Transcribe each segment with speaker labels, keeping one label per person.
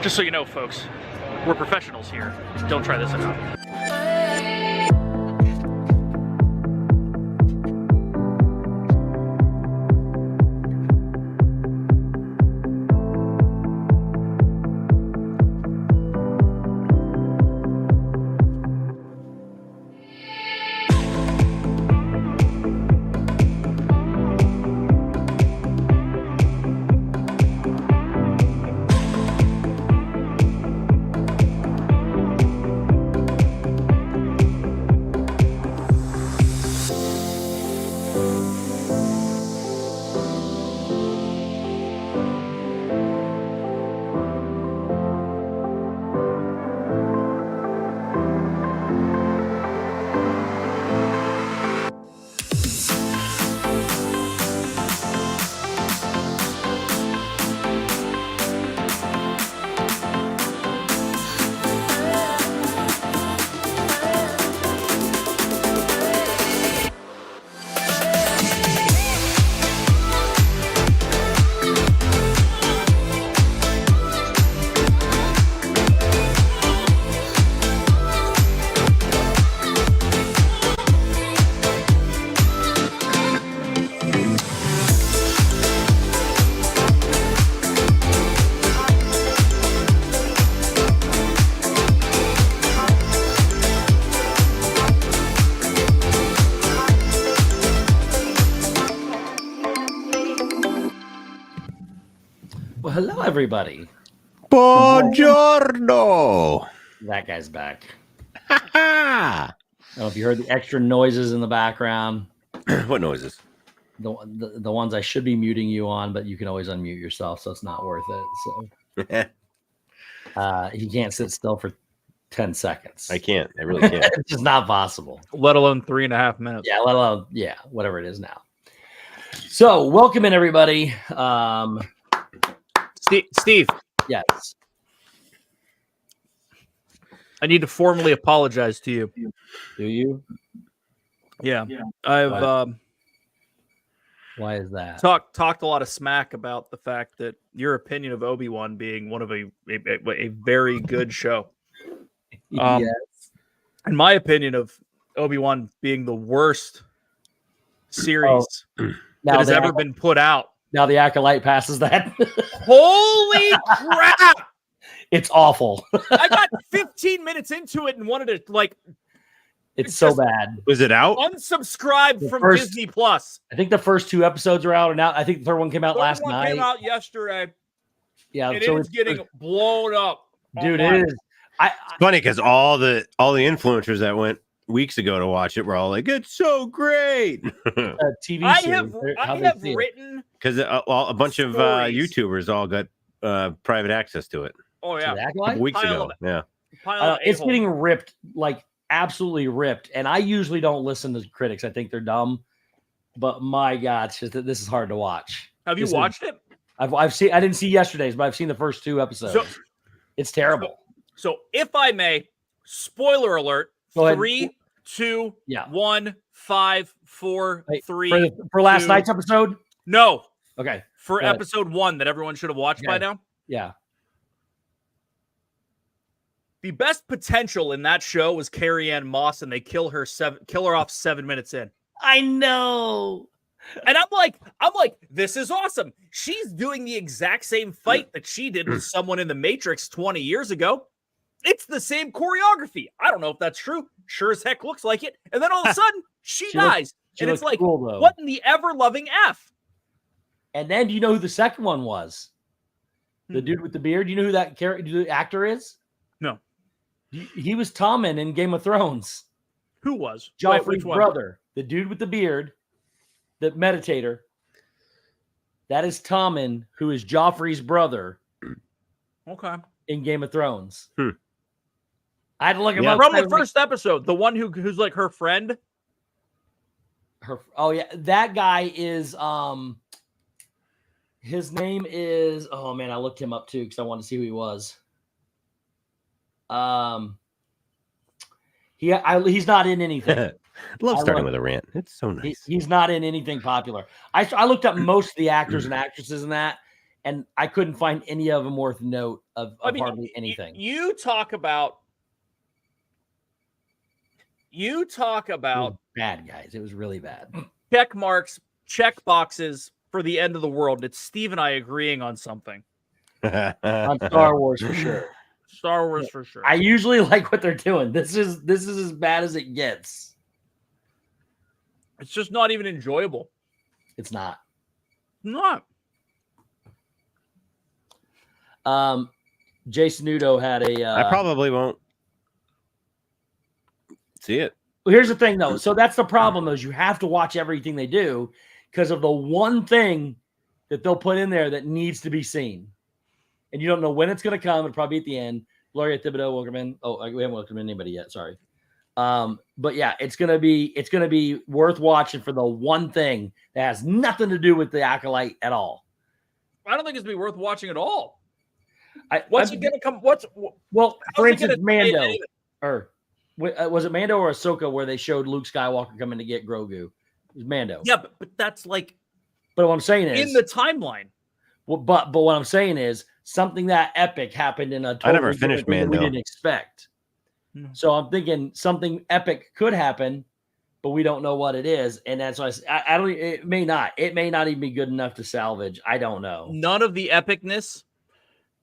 Speaker 1: Just so you know, folks, we're professionals here. Don't try this at home.
Speaker 2: Hello, everybody.
Speaker 3: Buongiorno.
Speaker 2: That guy's back.
Speaker 3: I
Speaker 2: don't know if you heard the extra noises in the background.
Speaker 3: What noises?
Speaker 2: The ones I should be muting you on, but you can always unmute yourself, so it's not worth it. So he can't sit still for 10 seconds.
Speaker 3: I can't. I really can't.
Speaker 2: It's just not possible.
Speaker 1: Let alone 3.5 minutes.
Speaker 2: Yeah, let alone whatever it is now. So welcome in, everybody.
Speaker 1: Steve.
Speaker 2: Yes.
Speaker 1: I need to formally apologize to you.
Speaker 2: Do you?
Speaker 1: Yeah. I've
Speaker 2: why is that?
Speaker 1: Talked a lot of smack about the fact that your opinion of Obi-Wan being one of a very good show.
Speaker 2: Yes.
Speaker 1: And my opinion of Obi-Wan being the worst series that has ever been put out.
Speaker 2: Now the acolyte passes that.
Speaker 1: Holy crap!
Speaker 2: It's awful.
Speaker 1: I got 15 minutes into it and wanted to
Speaker 2: It's so bad.
Speaker 3: Was it out?
Speaker 1: Unsubscribe from Disney Plus.
Speaker 2: I think the first 2 episodes are out, and now I think the third one came out last night.
Speaker 1: Came out yesterday.
Speaker 2: Yeah,
Speaker 1: and so it's getting blown up.
Speaker 2: Dude, it is.
Speaker 3: It's funny because all the influencers that went weeks ago to watch it were all like, "It's so great."
Speaker 2: TV
Speaker 1: I
Speaker 2: series.
Speaker 1: have written
Speaker 3: because a bunch of YouTubers all got private access to it.
Speaker 1: Oh yeah,
Speaker 3: a couple weeks ago. Yeah,
Speaker 2: it's getting ripped, like absolutely ripped. And I usually don't listen to critics. I think they're dumb. But my God, this is hard to watch.
Speaker 1: Have you watched it?
Speaker 2: I've seen. I didn't see yesterday's, but I've seen the first 2 episodes. It's terrible.
Speaker 1: So if I may, spoiler alert. 3, 2, 1, 5, 4, 3.
Speaker 2: For last night's episode?
Speaker 1: No.
Speaker 2: Okay.
Speaker 1: For episode 1 that everyone should have watched by now?
Speaker 2: Yeah.
Speaker 1: The best potential in that show was Carrie-Anne Moss, and they kill her off 7 minutes in.
Speaker 2: I know.
Speaker 1: And I'm like, this is awesome. She's doing the exact same fight that she did with someone in the Matrix 20 years ago. It's the same choreography. I don't know if that's true. Sure as heck looks like it. And then all of a sudden, she dies. And it's like, cool, what in the ever-loving F?
Speaker 2: And then do you know who the second one was? The dude with the beard? Do you know who that the actor is?
Speaker 1: No.
Speaker 2: He was Tommen in Game of Thrones.
Speaker 1: Who was?
Speaker 2: Joffrey's brother. The dude with the beard. The meditator. That is Tommen, who is Joffrey's brother.
Speaker 1: Okay.
Speaker 2: In Game of Thrones. I had to look him up.
Speaker 1: From the first episode, the one who's like her friend.
Speaker 2: That guy is his name is I looked him up too because I wanted to see who he was. He's not in anything.
Speaker 3: Love starting with a rant. It's so nice.
Speaker 2: He's not in anything popular. I looked up most of the actors and actresses in that, and I couldn't find any of them worth note of hardly anything.
Speaker 1: You talk about
Speaker 2: bad, guys. It was really bad.
Speaker 1: check marks, check boxes for the end of the world. It's Steve and I agreeing on something.
Speaker 2: On Star Wars for sure.
Speaker 1: Star Wars for sure.
Speaker 2: I usually like what they're doing. This is as bad as it gets.
Speaker 1: It's just not even enjoyable.
Speaker 2: It's not.
Speaker 1: Not.
Speaker 2: Jason Nudo had a.
Speaker 3: I probably won't see it.
Speaker 2: Well, here's the thing, though. So that's the problem, though, is you have to watch everything they do because of the one thing that they'll put in there that needs to be seen. And you don't know when it's going to come. It'll probably be at the end. Gloria Thibodeau, welcome in. Oh, we haven't welcomed anybody yet. Sorry. But yeah, it's gonna be worth watching for the one thing that has nothing to do with the acolyte at all.
Speaker 1: I don't think it's gonna be worth watching at all.
Speaker 2: What's
Speaker 1: it gonna come?
Speaker 2: For instance, Mando, or was it Mando or Ahsoka where they showed Luke Skywalker coming to get Grogu? It was Mando.
Speaker 1: Yeah, but that's like.
Speaker 2: But what I'm saying is
Speaker 1: in the timeline.
Speaker 2: Well, but what I'm saying is something that epic happened in a totally
Speaker 3: I never finished Mando.
Speaker 2: We didn't expect. So I'm thinking something epic could happen, but we don't know what it is, and that's why I don't. It may not even be good enough to salvage. I don't know.
Speaker 1: None of the epicness,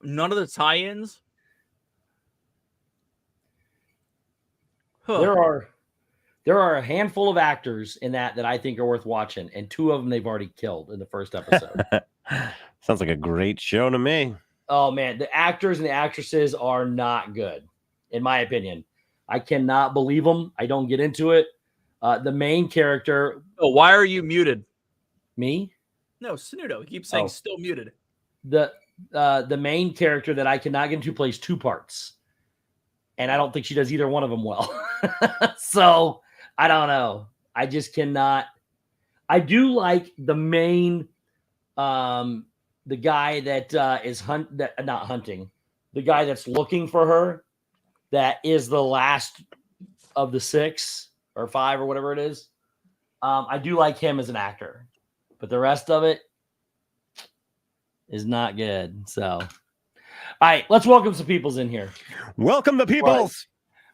Speaker 1: none of the tie-ins.
Speaker 2: Huh. There are a handful of actors in that I think are worth watching, and two of them they've already killed in the first episode.
Speaker 3: Sounds like a great show to me.
Speaker 2: Oh man, the actors and the actresses are not good. In my opinion, I cannot believe them. I don't get into it. The main character.
Speaker 1: Oh, why are you muted?
Speaker 2: Me?
Speaker 1: No, Snudo. He keeps saying still muted.
Speaker 2: The main character that I cannot get into plays two parts, and I don't think she does either one of them well. So I don't know. I just cannot. I do like the main, the guy that is not hunting, the guy that's looking for her. That is the last of the 6 or 5 or whatever it is. I do like him as an actor, but the rest of it is not good. So, all right, let's welcome some peoples in here.
Speaker 3: Welcome the peoples.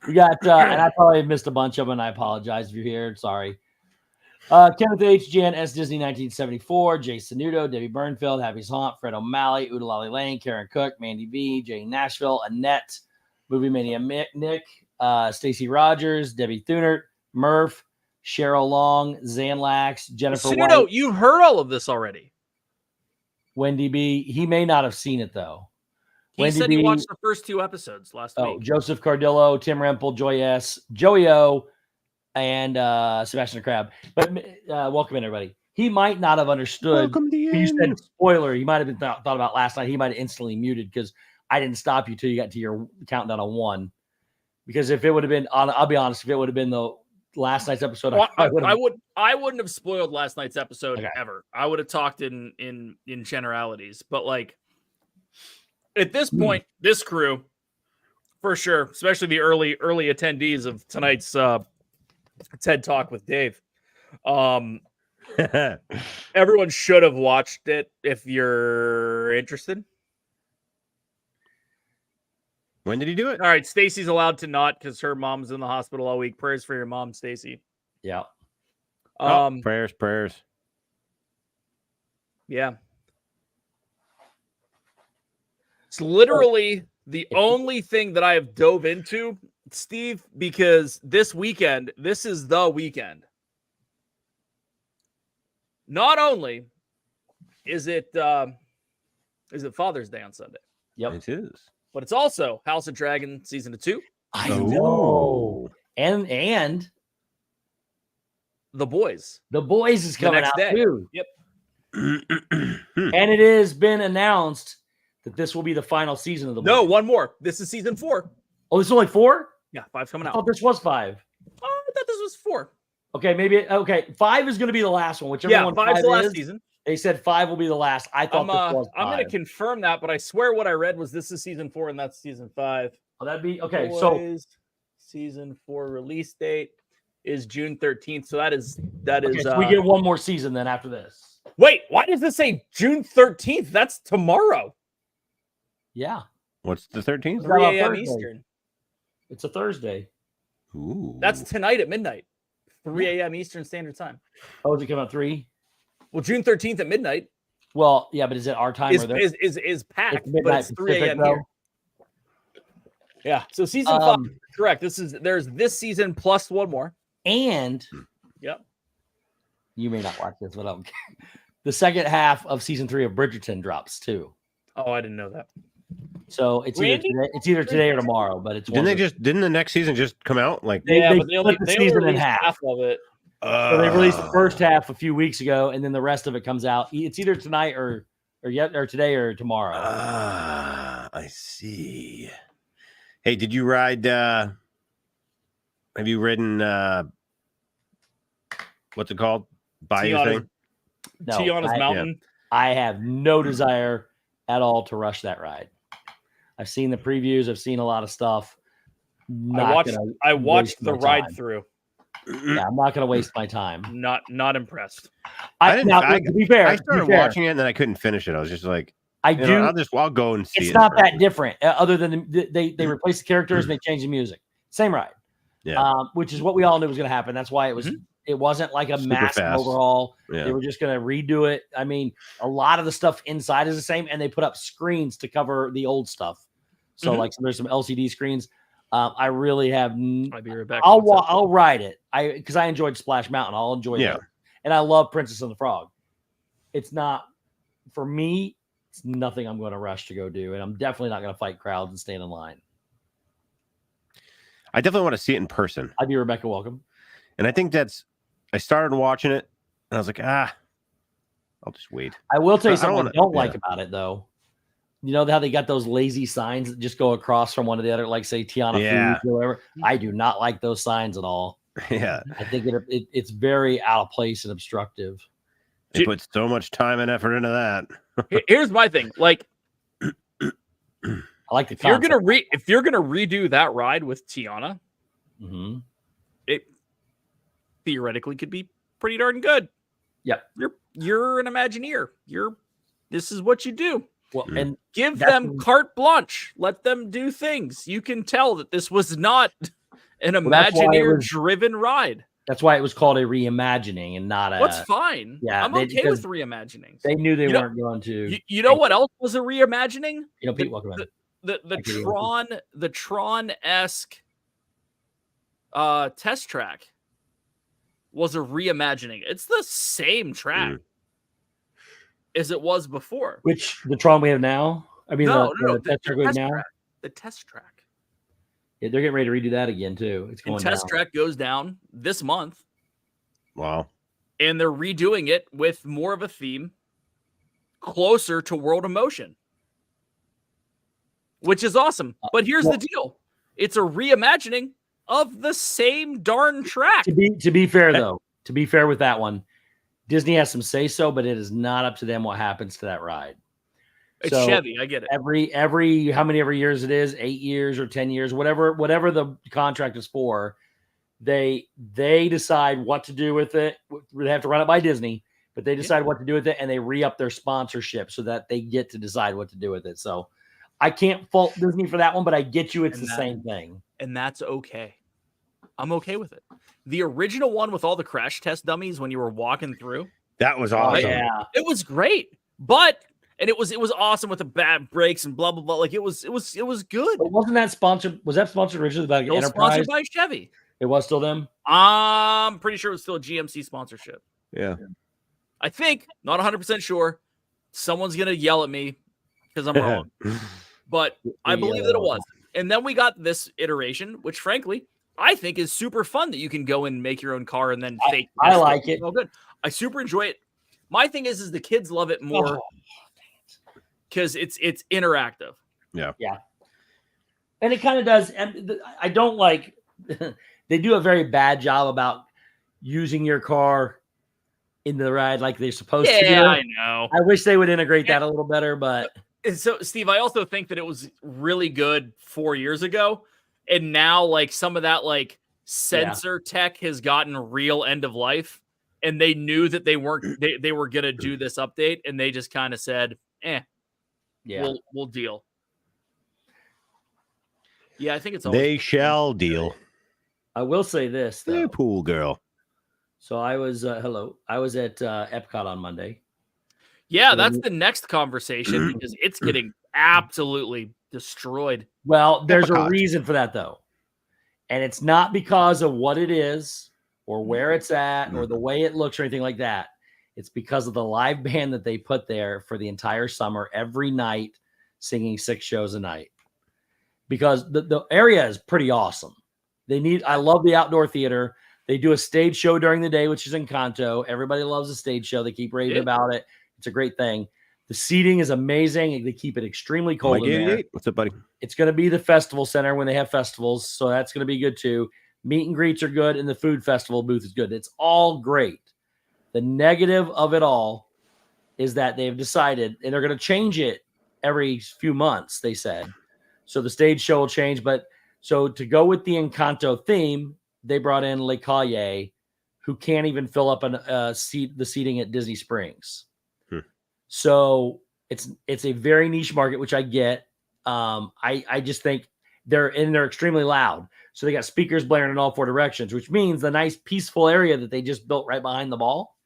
Speaker 2: We got, and I probably missed a bunch of them, and I apologize if you're here. Sorry. Kenneth H. Jan S. Disney 1974, Jason Nudo, Debbie Burnfield, Happy's Haunt, Fred O'Malley, Udalali Lane, Karen Cook, Mandy V, Jay Nashville, Annette, Movie Mania Nick, Stacy Rogers, Debbie Thunert, Murph, Cheryl Long, Zanlax, Jennifer
Speaker 1: Snudo,
Speaker 2: White.
Speaker 1: you heard all of this already.
Speaker 2: Wendy B. He may not have seen it, though.
Speaker 1: He said he watched the first 2 episodes last week.
Speaker 2: Joseph Cardillo, Tim Rempel, Joy S., Joey O., and Sebastian Crab. But welcome in, everybody. He might not have understood. You said spoiler. He might have been thought about last night. He might have instantly muted because I didn't stop you till you got to your countdown of 1. Because if it would have been, I'll be honest, if it would have been the last night's episode,
Speaker 1: I wouldn't have spoiled last night's episode ever. I would have talked in generalities. But like at this point, this crew, for sure, especially the early attendees of tonight's TED Talk with Dave. Everyone should have watched it if you're interested.
Speaker 3: When did he do it?
Speaker 1: All right, Stacy's allowed to not because her mom's in the hospital all week. Prayers for your mom, Stacy.
Speaker 2: Yeah.
Speaker 3: Prayers.
Speaker 1: Yeah. It's literally the only thing that I have dove into, Steve, because this is the weekend. Not only is it Father's Day on Sunday.
Speaker 2: Yep.
Speaker 3: It is.
Speaker 1: But it's also House of Dragon season 2.
Speaker 2: I know. And
Speaker 1: The Boys.
Speaker 2: The Boys is coming out too.
Speaker 1: Yep.
Speaker 2: And it has been announced that this will be the final season of The Boys.
Speaker 1: No, one more. This is season 4.
Speaker 2: Oh, this is only 4?
Speaker 1: Yeah, 5's coming out.
Speaker 2: I thought this was 5.
Speaker 1: Oh, I thought this was 4.
Speaker 2: Okay, maybe. Okay, 5 is going to be the last one. Whichever one
Speaker 1: 5's the last season.
Speaker 2: They said 5 will be the last. I thought this was 5.
Speaker 1: I'm going to confirm that, but I swear what I read was this is season 4 and that's season 5.
Speaker 2: Oh, that'd be okay.
Speaker 1: Boys,
Speaker 2: so
Speaker 1: season 4 release date is June 13th. So that is.
Speaker 2: So we get one more season then after this.
Speaker 1: Wait, why does this say June 13th? That's tomorrow.
Speaker 2: Yeah.
Speaker 3: What's the 13th?
Speaker 1: 3
Speaker 2: on
Speaker 1: a.m.
Speaker 2: Thursday.
Speaker 1: Eastern.
Speaker 2: It's a Thursday.
Speaker 3: Ooh.
Speaker 1: That's tonight at midnight. 3 a.m. Eastern Standard Time.
Speaker 2: Oh, does it come out 3?
Speaker 1: Well, June 13th at midnight
Speaker 2: Well, yeah, but is it our time
Speaker 1: is
Speaker 2: or their?
Speaker 1: is packed,
Speaker 2: It's
Speaker 1: but
Speaker 2: midnight
Speaker 1: it's 3
Speaker 2: Pacific,
Speaker 1: a.m. here. Yeah. So season 5 is correct. There's this season plus one more.
Speaker 2: And
Speaker 1: Yep.
Speaker 2: you may not watch this, but the second half of season 3 of Bridgerton drops too.
Speaker 1: Oh, I didn't know that.
Speaker 2: So it's
Speaker 1: Randy?
Speaker 2: either today or tomorrow, but it's
Speaker 3: Didn't the next season just come out? Like,
Speaker 2: They
Speaker 1: but they only
Speaker 2: split the
Speaker 1: they
Speaker 2: season
Speaker 1: only
Speaker 2: in
Speaker 1: released
Speaker 2: half.
Speaker 1: of it.
Speaker 2: So they released the first half a few weeks ago, and then the rest of it comes out. It's either tonight or today or tomorrow.
Speaker 3: I see. Hey, did you ride? Have you ridden? What's it called? Bayou thing?
Speaker 2: No,
Speaker 1: Tiana's Mountain.
Speaker 2: I have no desire at all to rush that ride. I've seen the previews. I've seen a lot of stuff.
Speaker 1: I watched the ride through.
Speaker 2: Yeah, I'm not going to waste my time.
Speaker 1: Not impressed.
Speaker 2: To be fair,
Speaker 3: I started watching it and then I couldn't finish it. I was just like, I'll go and see it.
Speaker 2: It's not that different, other than they replaced the characters and they changed the music. Same ride.
Speaker 3: Yeah.
Speaker 2: Which is what we all knew was going to happen. That's why it wasn't like a massive overhaul.
Speaker 3: Yeah.
Speaker 2: They were just going to redo it. I mean, a lot of the stuff inside is the same, and they put up screens to cover the old stuff. So so there's some LCD screens. I really have.
Speaker 1: I'll be right back.
Speaker 2: I'll ride it. Because I enjoyed Splash Mountain. I'll enjoy it. And I love Princess and the Frog. It's not for me. It's nothing I'm going to rush to go do, and I'm definitely not going to fight crowds and stand in line.
Speaker 3: I definitely want to see it in person.
Speaker 2: I'd be Rebecca. Welcome.
Speaker 3: And I think I started watching it, and I was like, I'll just wait.
Speaker 2: I will tell you something I don't like about it, though. You know how they got those lazy signs that just go across from one to the other, like say Tiana Foods or whatever. I do not like those signs at all.
Speaker 3: Yeah,
Speaker 2: I think it's very out of place and obstructive.
Speaker 3: They put so much time and effort into that.
Speaker 1: Here's my thing: like,
Speaker 2: I like the
Speaker 1: if you're gonna redo that ride with Tiana, it theoretically could be pretty darn good.
Speaker 2: Yep,
Speaker 1: you're an Imagineer. This is what you do.
Speaker 2: Well, and
Speaker 1: give them carte blanche. Let them do things. You can tell that this was not an Imagineer-driven ride.
Speaker 2: That's why it was called a reimagining and not a.
Speaker 1: What's fine.
Speaker 2: Yeah,
Speaker 1: I'm okay with reimaginings.
Speaker 2: They knew they weren't going to.
Speaker 1: You know what else was a reimagining?
Speaker 2: Pete, welcome in.
Speaker 1: The Tron-esque test track was a reimagining. It's the same track as it was before.
Speaker 2: Which the Tron we have now? I mean, the test track now.
Speaker 1: The test track.
Speaker 2: Yeah, they're getting ready to redo that again too. It's going
Speaker 1: test track goes down this month.
Speaker 3: Wow.
Speaker 1: And they're redoing it with more of a theme closer to World of Motion, which is awesome. But here's the deal. It's a reimagining of the same darn track.
Speaker 2: To be fair, though, to be fair with that one, Disney has some say-so, but it is not up to them what happens to that ride.
Speaker 1: It's Chevy. I get it.
Speaker 2: Every how many years it is, 8 years or 10 years, whatever the contract is for, they decide what to do with it. They have to run it by Disney, but they decide what to do with it, and they re-up their sponsorship so that they get to decide what to do with it. So I can't fault Disney for that one, but I get you. It's the same thing.
Speaker 1: And that's okay. I'm okay with it. The original one with all the crash test dummies when you were walking through.
Speaker 3: That was awesome.
Speaker 1: Yeah. It was great. And it was awesome with the bad brakes and blah blah blah. Like it was good.
Speaker 2: But wasn't that sponsored? Was that sponsored originally by Enterprise?
Speaker 1: Sponsored by Chevy.
Speaker 2: It was still them.
Speaker 1: I'm pretty sure it was still a GMC sponsorship.
Speaker 3: Yeah.
Speaker 1: I think, not 100% sure. Someone's gonna yell at me because I'm wrong, but I believe that it was. And then we got this iteration, which frankly I think is super fun that you can go and make your own car and then fake.
Speaker 2: I like it.
Speaker 1: Oh, good. I super enjoy it. My thing is the kids love it more. Because it's interactive.
Speaker 3: Yeah.
Speaker 2: And it kind of does. And I don't like, they do a very bad job about using your car in the ride like they're supposed to do.
Speaker 1: Yeah, I know.
Speaker 2: I wish they would integrate that a little better, but.
Speaker 1: And so, Steve, I also think that it was really good 4 years ago. And now, like, some of that, like, sensor tech has gotten real end of life. and they knew that they weren't they were gonna do this update, and they just kind of said, we'll deal. Yeah, I think it's always
Speaker 3: They shall deal.
Speaker 2: I will say this though.
Speaker 3: Hey, pool girl.
Speaker 2: So I was I was at Epcot on Monday.
Speaker 1: Yeah, that's the next conversation because it's getting absolutely destroyed.
Speaker 2: Well, there's
Speaker 3: Epcot.
Speaker 2: a reason for that though. And it's not because of what it is or where it's at or the way it looks or anything like that. It's because of the live band that they put there for the entire summer, every night, singing 6 shows a night. Because the area is pretty awesome. I love the outdoor theater. They do a stage show during the day, which is Encanto. Everybody loves a stage show. They keep raving about it. It's a great thing. The seating is amazing. They keep it extremely cold in there.
Speaker 3: What's up, buddy?
Speaker 2: It's going to be the festival center when they have festivals, so that's going to be good too. Meet and greets are good, and the food festival booth is good. It's all great. The negative of it all is that they've decided, and they're going to change it every few months, they said. So the stage show will change, but so to go with the Encanto theme, they brought in Le Cahier, who can't even fill up the seating at Disney Springs. So it's a very niche market, which I get. I just think they're extremely loud. So they got speakers blaring in all 4 directions, which means the nice peaceful area that they just built right behind the ball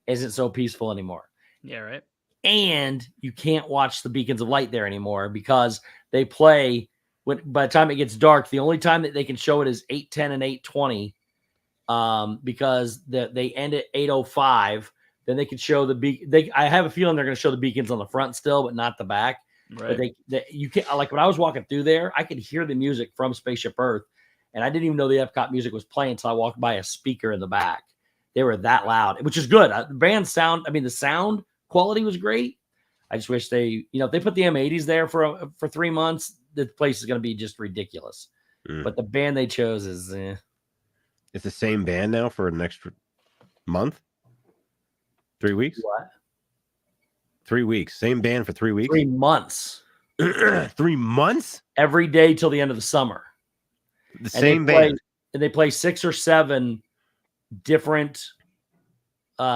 Speaker 2: isn't so peaceful anymore.
Speaker 1: Yeah, right.
Speaker 2: And you can't watch the beacons of light there anymore because they play by the time it gets dark. The only time that they can show it is 8:10 and 8:20 because they end at 8:05. Then they could show I have a feeling they're going to show the beacons on the front still, but not the back. Right. But you can't, like when I was walking through there, I could hear the music from Spaceship Earth, and I didn't even know the Epcot music was playing until I walked by a speaker in the back. They were that loud, which is good. The band sound, the sound quality was great. I just wish if they put the M80s there for 3 months, the place is going to be just ridiculous. But the band they chose is.
Speaker 3: It's the same band now for an extra month. 3 weeks?
Speaker 2: What?
Speaker 3: 3 weeks. Same band for 3 weeks?
Speaker 2: 3 months.
Speaker 3: 3 months?
Speaker 2: Every day till the end of the summer.
Speaker 3: The same band.
Speaker 2: And they play 6 or 7 different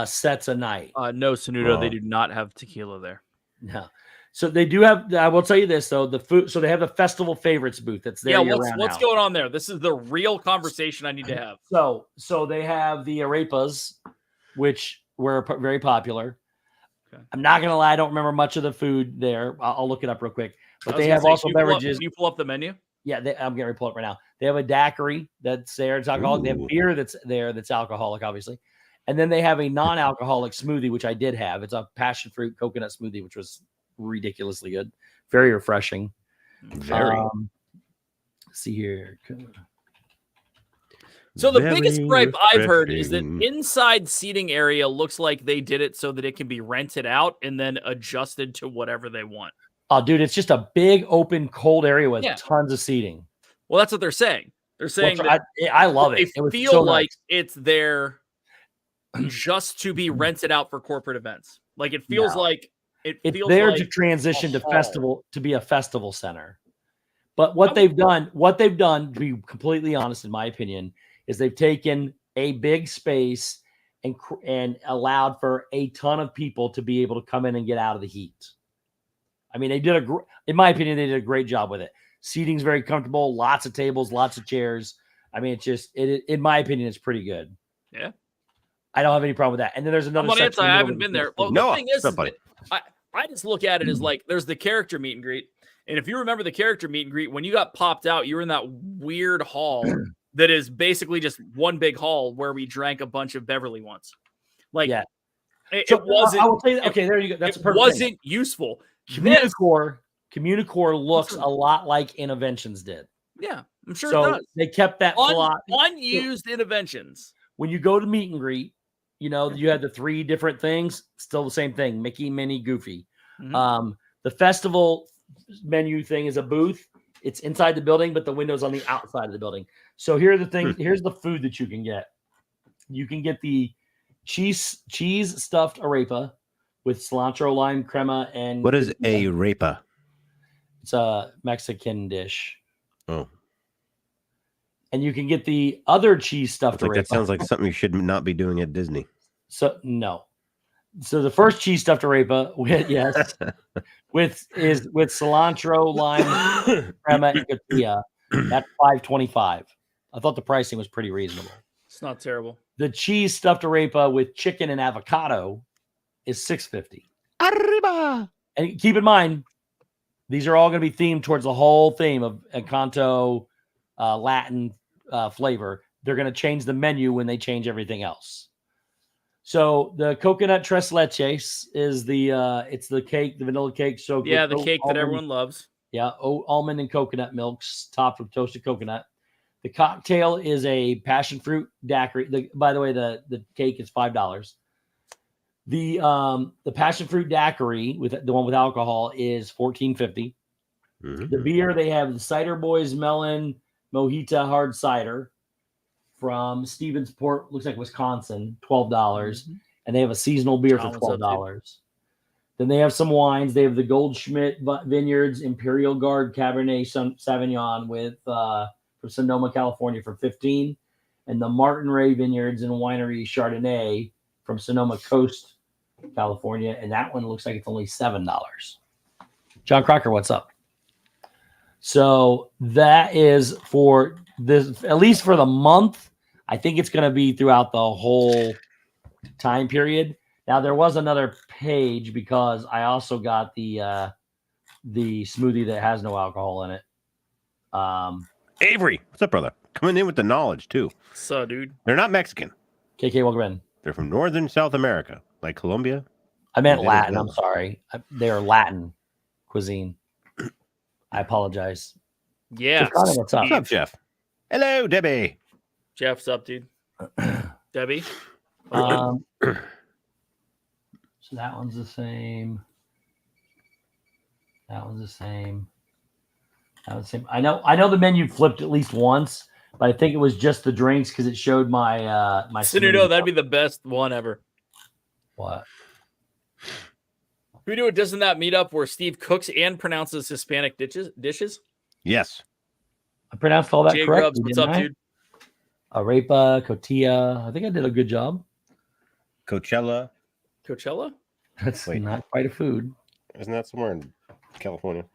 Speaker 2: sets a night.
Speaker 1: No, Sanudo, they do not have tequila there.
Speaker 2: No. So they do have, I will tell you this though, the food. So they have the festival favorites booth that's there.
Speaker 1: Yeah, what's going on there? This is the real conversation I need to have.
Speaker 2: So they have the arepas, which were very popular. Okay. I'm not gonna lie, I don't remember much of the food there. I'll look it up real quick. But they have also beverages.
Speaker 1: Can you pull up the menu?
Speaker 2: Yeah, I'm getting to pull it right now. They have a daiquiri that's there. It's alcoholic. Ooh. They have beer that's there that's alcoholic, obviously. And then they have a non-alcoholic smoothie, which I did have. It's a passion fruit coconut smoothie, which was ridiculously good. Very refreshing.
Speaker 3: Very.
Speaker 2: Let's see here.
Speaker 1: So the biggest gripe I've heard is that inside seating area looks like they did it so that it can be rented out and then adjusted to whatever they want.
Speaker 2: Oh, dude, it's just a big, open, cold area with tons of seating.
Speaker 1: Well, that's what they're saying. They're saying that
Speaker 2: I love it.
Speaker 1: They feel like it's there just to be rented out for corporate events. Like it feels like it's
Speaker 2: there to transition to be a festival center. But what they've done, to be completely honest, in my opinion, is they've taken a big space and allowed for a ton of people to be able to come in and get out of the heat. They did in my opinion, they did a great job with it. Seating's very comfortable, lots of tables, lots of chairs. In my opinion, it's pretty good.
Speaker 1: Yeah.
Speaker 2: I don't have any problem with that. And then there's another section.
Speaker 1: I haven't been there. Well, the thing is I just look at it as like there's the character meet and greet. And if you remember the character meet and greet, when you got popped out, you were in that weird hall that is basically just one big hall where we drank a bunch of Beverly once. Like, it wasn't. I will tell you,
Speaker 2: okay, there you go. That's
Speaker 1: it wasn't useful.
Speaker 2: Communicore looks a lot like Interventions did.
Speaker 1: Yeah, I'm sure it does.
Speaker 2: They kept that plot.
Speaker 1: Unused Interventions.
Speaker 2: When you go to meet and greet, you had the 3 different things, still the same thing: Mickey, Minnie, Goofy. Mm-hmm. The festival menu thing is a booth. It's inside the building, but the window's on the outside of the building. So here are the things. Here's the food that you can get. You can get the cheese stuffed arepa with cilantro, lime, crema, and
Speaker 3: what is a arepa?
Speaker 2: It's a Mexican dish.
Speaker 3: Oh.
Speaker 2: And you can get the other cheese stuffed arepa.
Speaker 3: That sounds like something you should not be doing at Disney.
Speaker 2: So no. So the first cheese stuffed arepa with cilantro, lime, crema, and cotija. That's $5.25. I thought the pricing was pretty reasonable.
Speaker 1: It's not terrible.
Speaker 2: The cheese stuffed arepa with chicken and avocado is $6.50.
Speaker 3: Arriba.
Speaker 2: And keep in mind, these are all going to be themed towards the whole theme of Encanto, Latin flavor. They're going to change the menu when they change everything else. So the coconut tres leches is it's the cake, the vanilla cake. So
Speaker 1: yeah, the cake that everyone loves.
Speaker 2: Yeah, almond and coconut milks topped with toasted coconut. The cocktail is a passion fruit daiquiri. By the way, the cake is $5. The passion fruit daiquiri with the one with alcohol is $14.50.
Speaker 3: Mm-hmm.
Speaker 2: The beer, they have the Cider Boys Melon Mojito Hard Cider from Stevesworld, looks like Wisconsin, $12. Mm-hmm. And they have a seasonal beer for $12. Then they have some wines. They have the Goldschmidt Vineyards Imperial Guard Cabernet Sauvignon from Sonoma, California for $15. And the Martin Ray Vineyards and Winery Chardonnay from Sonoma Coast, California. And that one looks like it's only $7. John Crocker, what's up? So that is for this, at least for the month. I think it's going to be throughout the whole time period. Now there was another page because I also got the smoothie that has no alcohol in it.
Speaker 3: Avery, what's up, brother? Coming in with the knowledge too.
Speaker 1: So, dude,
Speaker 3: they're not Mexican.
Speaker 2: KK, welcome in.
Speaker 3: They're from northern South America, like Colombia.
Speaker 2: I meant Latin. I'm sorry. They are Latin cuisine. I apologize.
Speaker 1: Yeah.
Speaker 2: What's up?
Speaker 3: What's up, Jeff? Hello, Debbie.
Speaker 1: Jeff's up, dude. Debbie.
Speaker 2: So that one's the same. That one's the same. That was the same. I know the menu flipped at least once, but I think it was just the drinks because it showed my my.
Speaker 1: Cinudo, that'd be the best one ever.
Speaker 2: What?
Speaker 1: We do it. Doesn't that meet up where Steve cooks and pronounces Hispanic dishes?
Speaker 3: Yes.
Speaker 2: I pronounced all that
Speaker 1: Jay
Speaker 2: correctly.
Speaker 1: Grubbs, what's up, dude?
Speaker 2: Arepa, cotija. I think I did a good job.
Speaker 3: Coachella.
Speaker 2: That's not quite a food.
Speaker 3: Isn't that somewhere in California?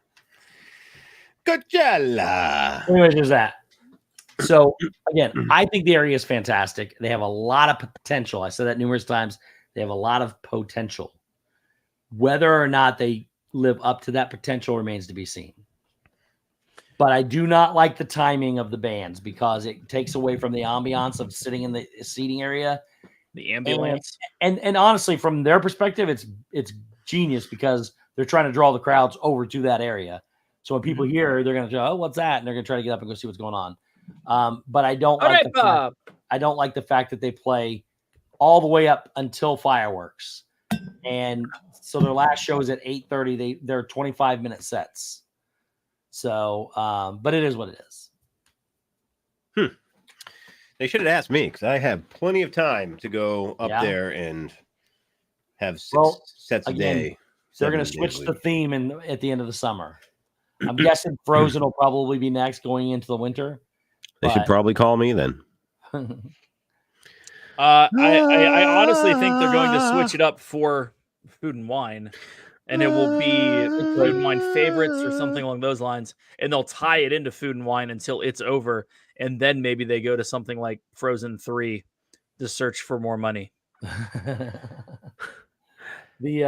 Speaker 3: Coachella.
Speaker 2: Anyways, there's that. So again, I think the area is fantastic. They have a lot of potential. I said that numerous times. They have a lot of potential. Whether or not they live up to that potential remains to be seen. But I do not like the timing of the bands because it takes away from the ambiance of sitting in the seating area.
Speaker 1: The ambulance.
Speaker 2: And honestly, from their perspective, it's genius because they're trying to draw the crowds over to that area. So when people hear, they're going to go, "Oh, what's that?" And they're going to try to get up and go see what's going on. But I don't like the fact that they play all the way up until fireworks. And so their last show is at 8:30. They're 25-minute sets. So, but it is what it is.
Speaker 3: They should have asked me because I have plenty of time to go up there and have six sets a day.
Speaker 2: They're going to switch the theme at the end of the summer. I'm guessing Frozen will probably be next going into the winter.
Speaker 3: They should probably call me then.
Speaker 1: I honestly think they're going to switch it up for Food and Wine, and it will be Food and Wine favorites or something along those lines, and they'll tie it into Food and Wine until it's over, and then maybe they go to something like Frozen 3 to search for more money.
Speaker 2: They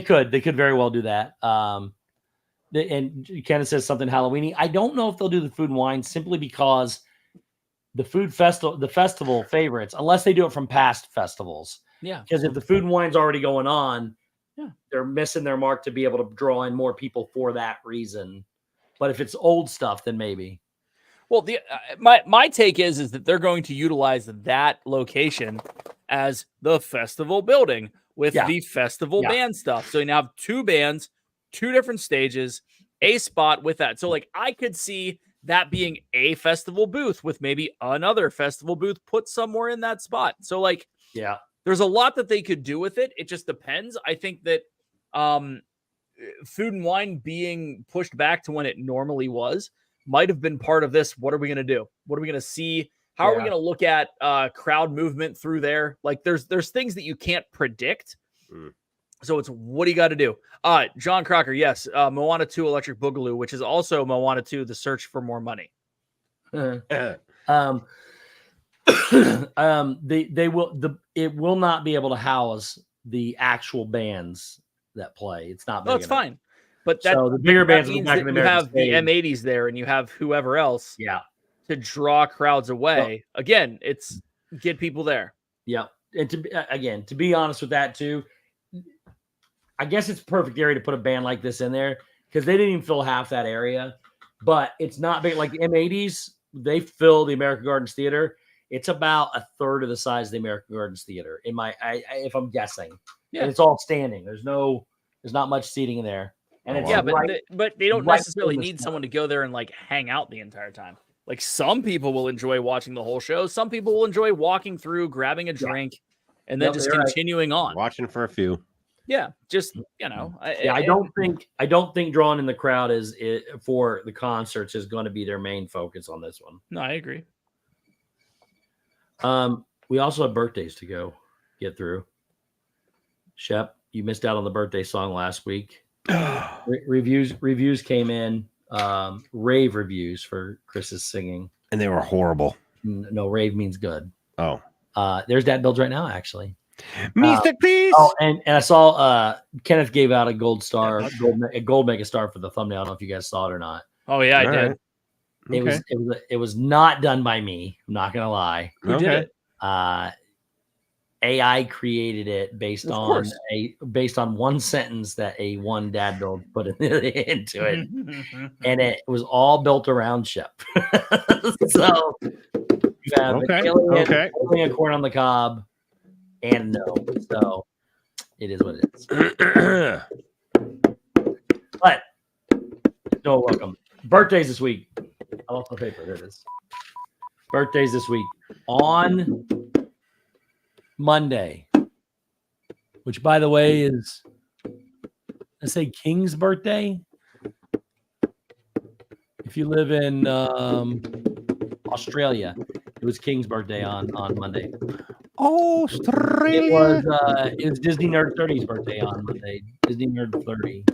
Speaker 2: could very well do that. And Kenneth says something Halloweeny. I don't know if they'll do the Food and Wine simply because the festival favorites, unless they do it from past festivals.
Speaker 1: Yeah.
Speaker 2: Because if the Food and Wine's already going on, they're missing their mark to be able to draw in more people for that reason. But if it's old stuff, then maybe.
Speaker 1: Well, my take is that they're going to utilize that location as the festival building with the festival band stuff. So you now have two bands, two different stages, a spot with that. So like I could see that being a festival booth with maybe another festival booth put somewhere in that spot. So like, there's a lot that they could do with it. It just depends. I think that Food and Wine being pushed back to when it normally was might have been part of this. What are we going to do? What are we going to see How are we going to look at crowd movement through there? Like there's things that you can't predict. So it's what do you got to do? John Crocker, yes. Moana 2 Electric Boogaloo, which is also Moana 2 The Search for More Money.
Speaker 2: It will not be able to house the actual bands that play. It's not big
Speaker 1: No, it's
Speaker 2: enough.
Speaker 1: fine. But
Speaker 2: so the bigger bands
Speaker 1: means
Speaker 2: back
Speaker 1: that
Speaker 2: in
Speaker 1: you have the M80s there and you have whoever else to draw crowds away. Well, again, it's get people there.
Speaker 2: Yeah. And to be honest with that too, I guess it's a perfect area to put a band like this in there because they didn't even fill half that area. But it's not big. Like the M80s, they fill the American Gardens Theater. It's about a third of the size of the American Gardens Theater, if I'm guessing. Yeah. And it's all standing. There's not much seating in there. And it's
Speaker 1: but they don't necessarily need someone to go there and like hang out the entire time. Like some people will enjoy watching the whole show. Some people will enjoy walking through, grabbing a drink, and then just continuing on.
Speaker 3: Watching for a few.
Speaker 1: Yeah, just
Speaker 2: I don't think drawing in the crowd for the concerts is going to be their main focus on this one.
Speaker 1: No, I agree.
Speaker 2: We also have birthdays to get through. Shep, you missed out on the birthday song last week. Reviews came in, rave reviews for Chris's singing,
Speaker 3: and they were horrible.
Speaker 2: No, rave means good.
Speaker 3: Oh,
Speaker 2: there's dad builds right now, actually.
Speaker 3: Mr. Please.
Speaker 2: Oh, and I saw Kenneth gave out a gold mega star for the thumbnail. I don't know if you guys saw it or not.
Speaker 1: Oh yeah, I did.
Speaker 2: Right. It was not done by me. I'm not gonna lie.
Speaker 1: Who did it?
Speaker 2: AI created it based on one sentence that one dad build put into it, and it was all built around Shep. So you have holding a corn on the cob, and no, so it is what it is. But no, welcome. Birthdays this week. I lost my paper. There it is. Birthdays this week on Monday, which by the way is, let's say, King's birthday. If you live in Australia, it was King's birthday on Monday.
Speaker 3: Australia.
Speaker 2: It was Disney Nerd 30's birthday on Monday. Disney Nerd 30.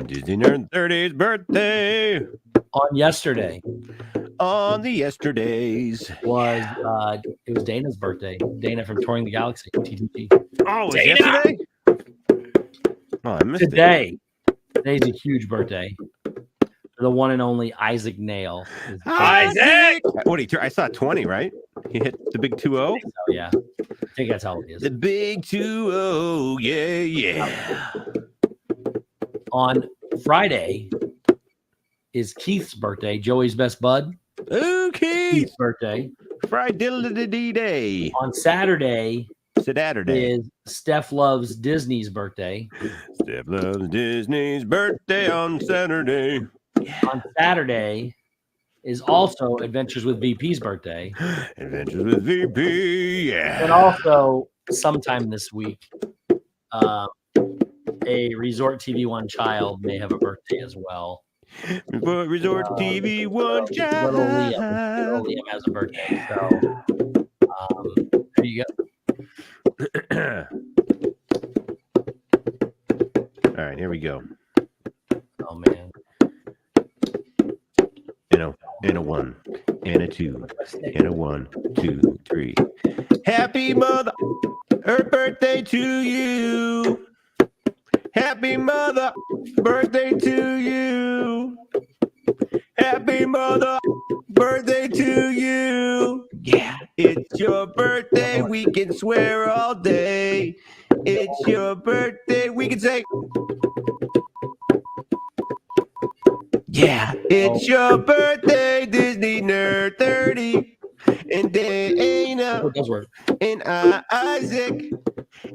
Speaker 3: Disney Nerd 30's birthday.
Speaker 2: On yesterday.
Speaker 3: On the yesterdays.
Speaker 2: It was Dana's birthday. Dana from Touring the Galaxy, TTG.
Speaker 3: Oh, was yesterday? Oh, I missed
Speaker 2: Today. Today's a huge birthday. The one and only Isaac Nail.
Speaker 3: Isaac! What I saw 20, right? He hit the big 2-0?
Speaker 2: So, yeah. I think that's how it is.
Speaker 3: The big 2-0. Yeah.
Speaker 2: On Friday is Keith's birthday, Joey's best bud.
Speaker 3: Oh, Keith's
Speaker 2: birthday.
Speaker 3: Friday day.
Speaker 2: On Saturday
Speaker 3: is
Speaker 2: Steph Loves Disney's birthday.
Speaker 3: Steph Loves Disney's birthday on Saturday.
Speaker 2: On Saturday is also Adventures with VP's birthday.
Speaker 3: Adventures with VP, yeah.
Speaker 2: And also, sometime this week, a Resort TV1 child may have a birthday as well.
Speaker 3: Resort TV1 child.
Speaker 2: Little Liam has a birthday. So, there you go.
Speaker 3: All right, here we go.
Speaker 2: Oh, man.
Speaker 3: And a 1, and a 2, and a 1, 2, 3. Happy mother, her birthday to you. Happy mother, birthday to you. Happy mother, birthday to you. Yeah, it's your birthday. We can swear all day. It's your birthday. We can say. Yeah, it's your birthday, Disney Nerd 30. And Dana, and Isaac,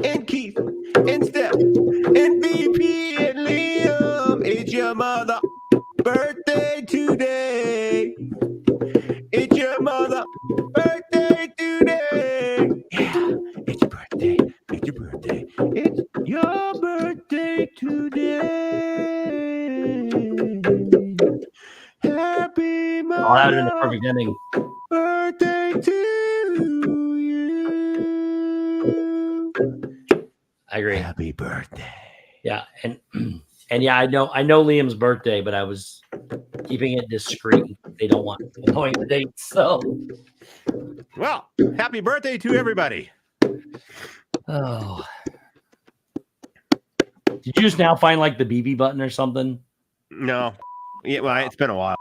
Speaker 3: and Keith, and Steph, and VP, and Liam. It's your mother birthday today. It's your mother birthday today. Yeah, it's your birthday. It's your birthday. It's your birthday today. Happy mother.
Speaker 2: I'll have it in the perfect ending.
Speaker 3: Birthday to you.
Speaker 2: I agree.
Speaker 3: Happy birthday.
Speaker 2: Yeah, and yeah, I know Liam's birthday, but I was keeping it discreet. They don't want people knowing the date. So,
Speaker 3: Well, happy birthday to everybody.
Speaker 2: oh, did you just now find like the BB button or something?
Speaker 3: No. Yeah, well, it's been a while.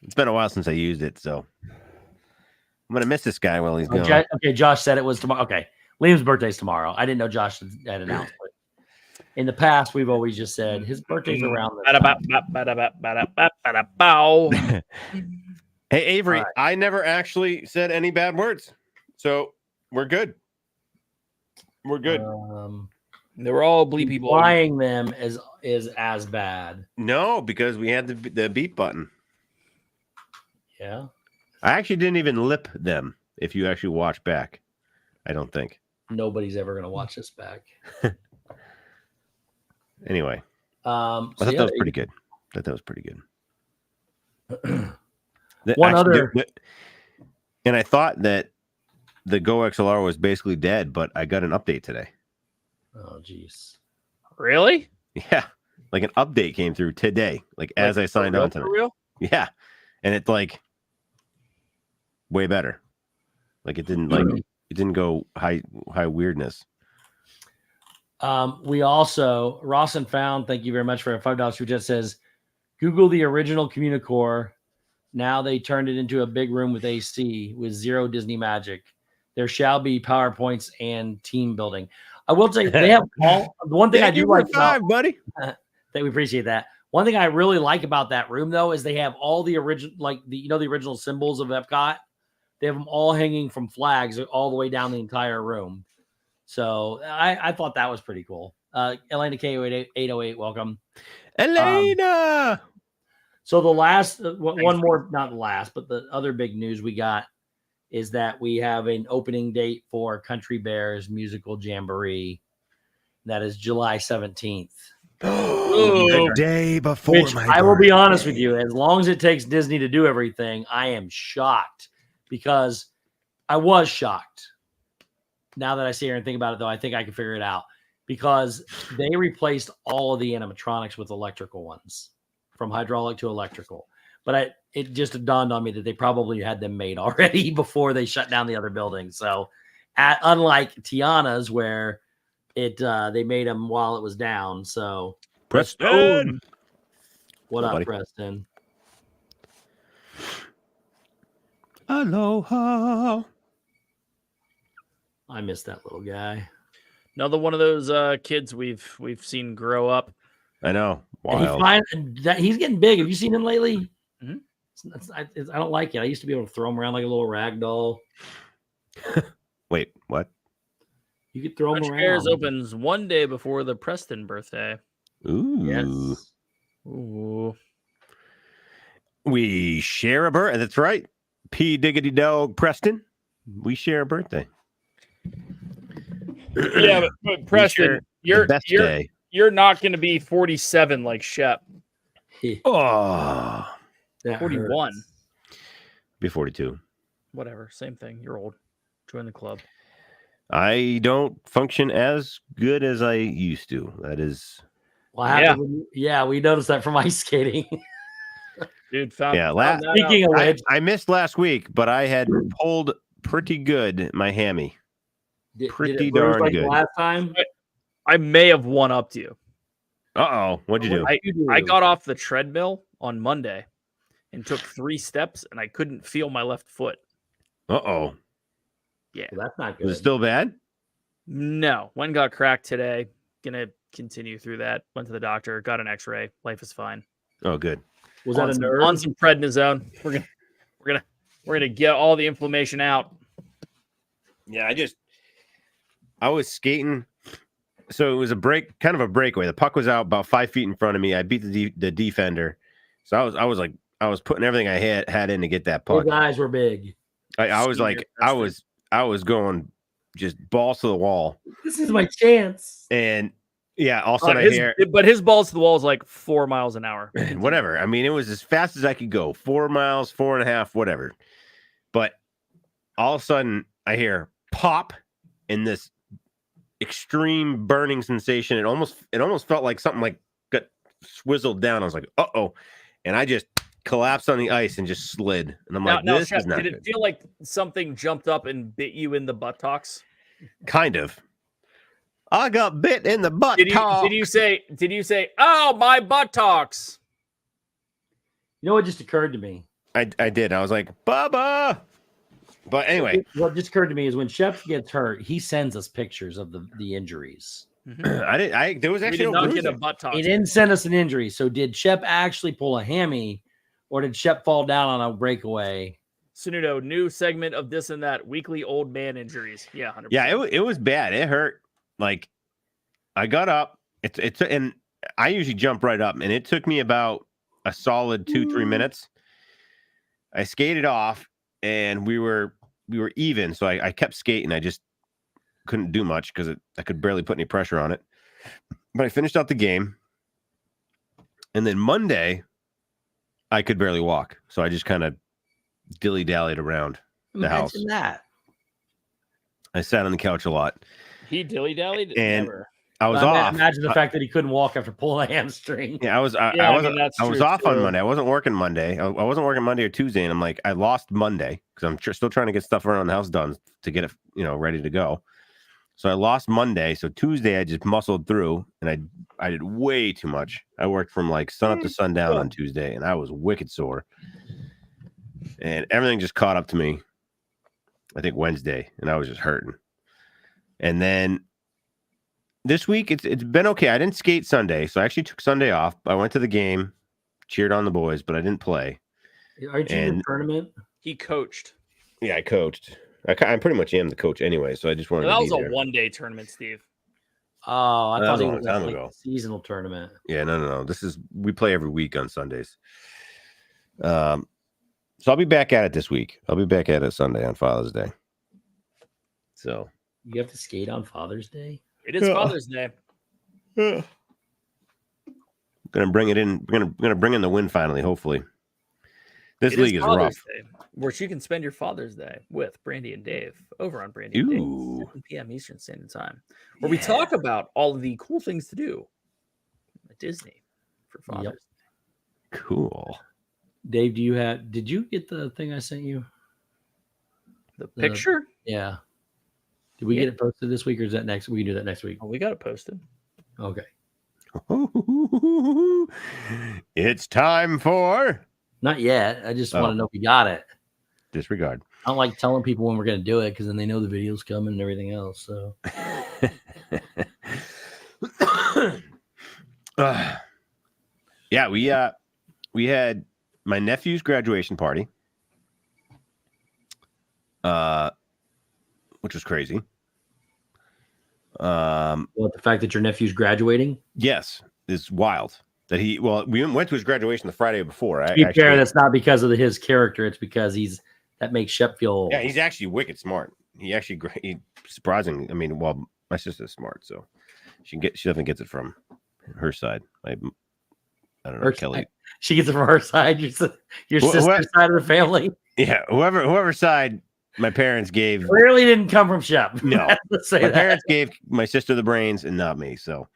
Speaker 3: It's been a while since I used it, so I'm gonna miss this guy while he's gone.
Speaker 2: Okay, Josh said it was tomorrow. Okay, Liam's birthday's tomorrow. I didn't know Josh had announced it. In the past, we've always just said his birthday's around this time.
Speaker 3: Hey, Avery,
Speaker 2: right.
Speaker 3: I never actually said any bad words, so we're good. We're good.
Speaker 1: They were all bleepy boys.
Speaker 2: Flying them is as bad.
Speaker 3: No, because we had the beep button.
Speaker 2: Yeah.
Speaker 3: I actually didn't even lip them. If you actually watch back, I don't think
Speaker 2: Nobody's ever gonna watch this back.
Speaker 3: Anyway,
Speaker 2: I
Speaker 3: I thought that was pretty good. That was pretty good. And I thought that the Go XLR was basically dead, but I got an update today.
Speaker 2: Oh, geez.
Speaker 1: Really?
Speaker 3: Yeah, like an update came through today, like as I signed on to it.
Speaker 1: Real?
Speaker 3: Yeah, and it's like way better. Like it didn't go high weirdness.
Speaker 2: We also Ross and Found. Thank you very much for a $5 who just says, Google the original Communicore. Now they turned it into a big room with AC with zero Disney magic. There shall be PowerPoints and team building. I will say they have all. One thing I do like about,
Speaker 3: buddy.
Speaker 2: that we appreciate that. One thing I really like about that room though is they have all the original, like the original symbols of Epcot. They have them all hanging from flags all the way down the entire room. So I thought that was pretty cool. Elena K808, welcome.
Speaker 3: Elena.
Speaker 2: So the last one more, not the last, but the other big news we got is that we have an opening date for Country Bears Musical Jamboree. That is July 17th.
Speaker 3: The day before
Speaker 2: Which
Speaker 3: my
Speaker 2: I will be
Speaker 3: birthday.
Speaker 2: honest with you, as long as it takes Disney to do everything, I am shocked because I was shocked. Now that I sit here and think about it, though, I think I can figure it out because they replaced all of the animatronics with electrical ones, from hydraulic to electrical. But it just dawned on me that they probably had them made already before they shut down the other building. So, unlike Tiana's, where they made them while it was down. So,
Speaker 3: Preston.
Speaker 2: What
Speaker 3: Hello,
Speaker 2: up,
Speaker 3: buddy.
Speaker 2: Preston?
Speaker 3: Aloha.
Speaker 2: I miss that little guy.
Speaker 1: Another one of those kids we've seen grow up.
Speaker 3: I know.
Speaker 2: And he's getting big. Have you seen him lately?
Speaker 1: Mm-hmm.
Speaker 2: I don't like it. I used to be able to throw him around like a little rag doll.
Speaker 3: Wait, what?
Speaker 2: You could throw him
Speaker 1: Country
Speaker 2: around.
Speaker 1: Bears opens one day before the Preston birthday.
Speaker 3: Ooh.
Speaker 2: Yes.
Speaker 1: Ooh.
Speaker 3: We share a birthday. That's right. P. Diggity Dog Preston. We share a birthday.
Speaker 1: Yeah, but Preston, you're not going to be 47 like Shep.
Speaker 3: Oh.
Speaker 1: 41.
Speaker 3: Be 42.
Speaker 1: Whatever, same thing. You're old. Join the club.
Speaker 3: I don't function as good as I used to. That is.
Speaker 2: Well, we noticed that from ice skating.
Speaker 1: Dude,
Speaker 2: Speaking of which,
Speaker 3: I missed last week, but I had pulled pretty good my hammy. Pretty darn
Speaker 2: like
Speaker 3: good.
Speaker 2: Last time,
Speaker 1: I may have one upped you.
Speaker 3: Uh-oh. What'd you do?
Speaker 1: I got off the treadmill on Monday and took 3 steps, and I couldn't feel my left foot.
Speaker 3: Uh-oh.
Speaker 1: Yeah.
Speaker 2: Well, that's not good.
Speaker 3: Was it still bad?
Speaker 1: No. One got cracked today. Gonna continue through that. Went to the doctor. Got an X-ray. Life is fine.
Speaker 3: Oh, good.
Speaker 2: Was that a nerve?
Speaker 1: On some prednisone. We're gonna get all the inflammation out.
Speaker 3: Yeah, I was skating. So it was kind of a breakaway. The puck was out about 5 feet in front of me. I beat the defender. So I was putting everything I had in to get that puck.
Speaker 2: Those eyes were big.
Speaker 3: I was going just balls to the wall.
Speaker 2: This is my chance.
Speaker 3: And yeah, all of a sudden
Speaker 1: but his balls to the wall is like 4 miles an hour.
Speaker 3: Whatever. I mean, it was as fast as I could go. 4 miles, 4.5, whatever. But all of a sudden I hear pop in this extreme burning sensation. It almost felt like something like got swizzled down. I was like, uh-oh. And I just collapsed on the ice and just slid. And I'm
Speaker 1: Now,
Speaker 3: like, this
Speaker 1: Shep,
Speaker 3: is not
Speaker 1: did it
Speaker 3: good.
Speaker 1: feel like something jumped up and bit you in the buttocks?
Speaker 3: Kind of. I got bit in the butt.
Speaker 1: Did you say, oh, my buttocks?
Speaker 2: You know what just occurred to me?
Speaker 3: I did. I was like, Bubba. But anyway,
Speaker 2: What just occurred to me is when Shep gets hurt, he sends us pictures of the injuries.
Speaker 3: there was
Speaker 1: We
Speaker 3: actually
Speaker 1: did
Speaker 3: no
Speaker 1: not get a
Speaker 3: bruising.
Speaker 1: buttock.
Speaker 2: He didn't send us an injury. So did Shep actually pull a hammy, or did Shep fall down on a breakaway?
Speaker 1: Sunudo, new segment of This and That, weekly old man injuries. Yeah, 100%.
Speaker 3: Yeah, it was bad. It hurt. Like, I got up. It's and I usually jump right up, and it took me about a solid 2-3 minutes. I skated off, and we were even, so I kept skating. I just couldn't do much because I could barely put any pressure on it. But I finished out the game, and then Monday, I could barely walk, so I just kind of dilly-dallied around the house.
Speaker 2: Imagine that.
Speaker 3: I sat on the couch a lot.
Speaker 1: He dilly-dallied?
Speaker 3: And
Speaker 1: Never.
Speaker 3: I was off.
Speaker 2: Imagine the fact that he couldn't walk after pulling a hamstring.
Speaker 3: Yeah, I was off on Monday. I wasn't working Monday. I wasn't working Monday or Tuesday, and I'm like, I lost Monday because I'm still trying to get stuff around the house done to get it, ready to go. So I lost Monday. So Tuesday I just muscled through, and I did way too much. I worked from like sun up to sundown on Tuesday, and I was wicked sore, and everything just caught up to me. I think Wednesday, and I was just hurting. And then this week, it's been okay. I didn't skate Sunday, so I actually took Sunday off. I went to the game, cheered on the boys, but I didn't play.
Speaker 2: Aren't you in the tournament?
Speaker 1: He coached.
Speaker 3: Yeah, I coached. I pretty much am the coach anyway, so I just wanted
Speaker 1: That
Speaker 3: to
Speaker 1: was
Speaker 3: be
Speaker 1: a
Speaker 3: there.
Speaker 1: one-day tournament, Steve.
Speaker 2: Oh, I
Speaker 3: That
Speaker 2: thought
Speaker 3: was a
Speaker 2: it
Speaker 3: long
Speaker 2: was
Speaker 3: time
Speaker 2: like
Speaker 3: ago.
Speaker 2: a seasonal tournament.
Speaker 3: Yeah, no. We play every week on Sundays. So I'll be back at it this week. I'll be back at it Sunday on Father's Day. So
Speaker 2: You have to skate on Father's Day?
Speaker 1: It is Father's Day.
Speaker 3: Gonna bring it in. We're gonna bring in the win finally. Hopefully, this league is rough.
Speaker 1: Father's Day, where you can spend your Father's Day with Brandy and Dave over on Brandy and Dave, 7 p.m. Eastern Standard Time, where we talk about all of the cool things to do at Disney for Father's Day.
Speaker 3: Cool.
Speaker 2: Dave, did you get the thing I sent you?
Speaker 1: The picture?
Speaker 2: Yeah. Did we get it posted this week, or is that next? We can do that next week.
Speaker 1: Oh, we got it posted.
Speaker 2: Okay.
Speaker 3: It's time for
Speaker 2: Not yet. I just want to know if you got it.
Speaker 3: disregard.
Speaker 2: I don't like telling people when we're going to do it because then they know the video's coming and everything else. So
Speaker 3: yeah, we had my nephew's graduation party, which was crazy.
Speaker 2: the fact that your nephew's graduating?
Speaker 3: Yes, it's wild that we went to his graduation the Friday before.
Speaker 2: To be fair, that's not because of his character. It's because that makes Shep feel.
Speaker 3: Yeah, he's actually wicked smart. He surprising. I mean, well, my sister's smart, so she definitely gets it from her side. I don't know, Kelly.
Speaker 2: Side. She gets it from her side. Your sister's side of the family.
Speaker 3: Yeah, whoever side my parents gave
Speaker 2: clearly didn't come from Shep.
Speaker 3: No, my parents gave my sister the brains and not me, so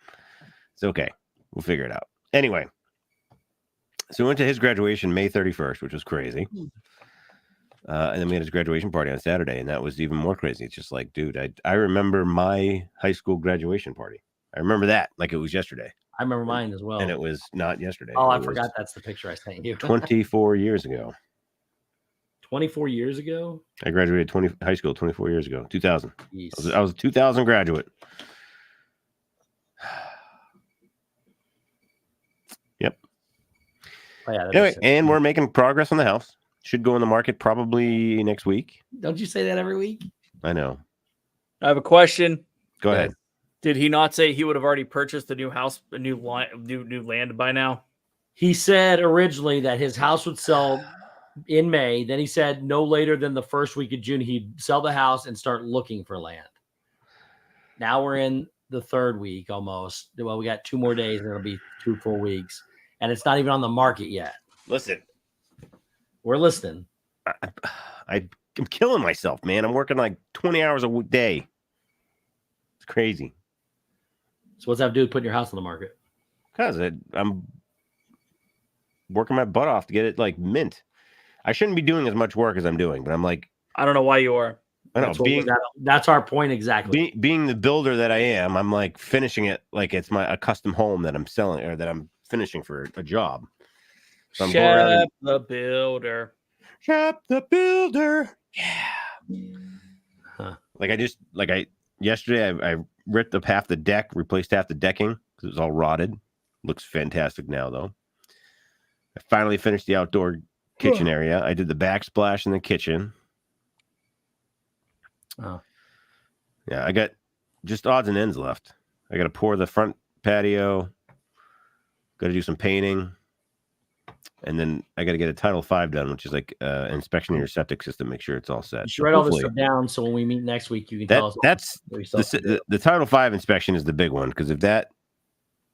Speaker 3: it's okay. We'll figure it out. Anyway, so we went to his graduation May 31st, which was crazy. And then we had his graduation party on Saturday, and that was even more crazy. It's just like, dude, I remember my high school graduation party. I remember that like it was yesterday.
Speaker 2: I remember mine as well.
Speaker 3: And it was not yesterday.
Speaker 2: Oh, I forgot that's the picture I sent you.
Speaker 3: 24 years ago.
Speaker 2: 24 years ago?
Speaker 3: I graduated high school 24 years ago, 2000.
Speaker 2: Jeez.
Speaker 3: I was a 2000 graduate. Yep.
Speaker 2: Oh, yeah,
Speaker 3: anyway, and we're making progress on the house. Should go in the market probably next week.
Speaker 2: Don't you say that every week?
Speaker 3: I know.
Speaker 1: I have a question.
Speaker 3: Go ahead.
Speaker 1: Did he not say he would have already purchased a new house, a new land by now?
Speaker 2: He said originally that his house would sell in May. Then he said no later than the first week of June, he'd sell the house and start looking for land. Now we're in the third week almost. Well, we got 2 more days and it'll be 2 full weeks. And it's not even on the market yet.
Speaker 3: Listen.
Speaker 2: We're listening.
Speaker 3: I'm killing myself, man. I'm working like 20 hours a day. It's crazy.
Speaker 2: So what's that have to do with putting your house on the market?
Speaker 3: Because I'm working my butt off to get it like mint. I shouldn't be doing as much work as I'm doing, but I'm like,
Speaker 1: I don't know why you are.
Speaker 3: I know,
Speaker 2: That's our point exactly.
Speaker 3: Being the builder that I am, I'm like finishing it like it's a custom home that I'm selling or that I'm finishing for a job. So I'm going around
Speaker 1: the builder.
Speaker 3: Shep the builder. Yeah.
Speaker 2: Huh.
Speaker 3: Yesterday I ripped up half the deck, replaced half the decking because it was all rotted. Looks fantastic now though. I finally finished the outdoor kitchen area. I did the backsplash in the kitchen.
Speaker 2: Oh.
Speaker 3: Yeah, I got just odds and ends left. I got to pour the front patio. Got to do some painting. And then I got to get a Title V done, which is like inspection of your septic system. Make sure it's all set.
Speaker 2: You should write all this stuff down so when we meet next week, you can tell us.
Speaker 3: That's the Title V inspection is the big one because if that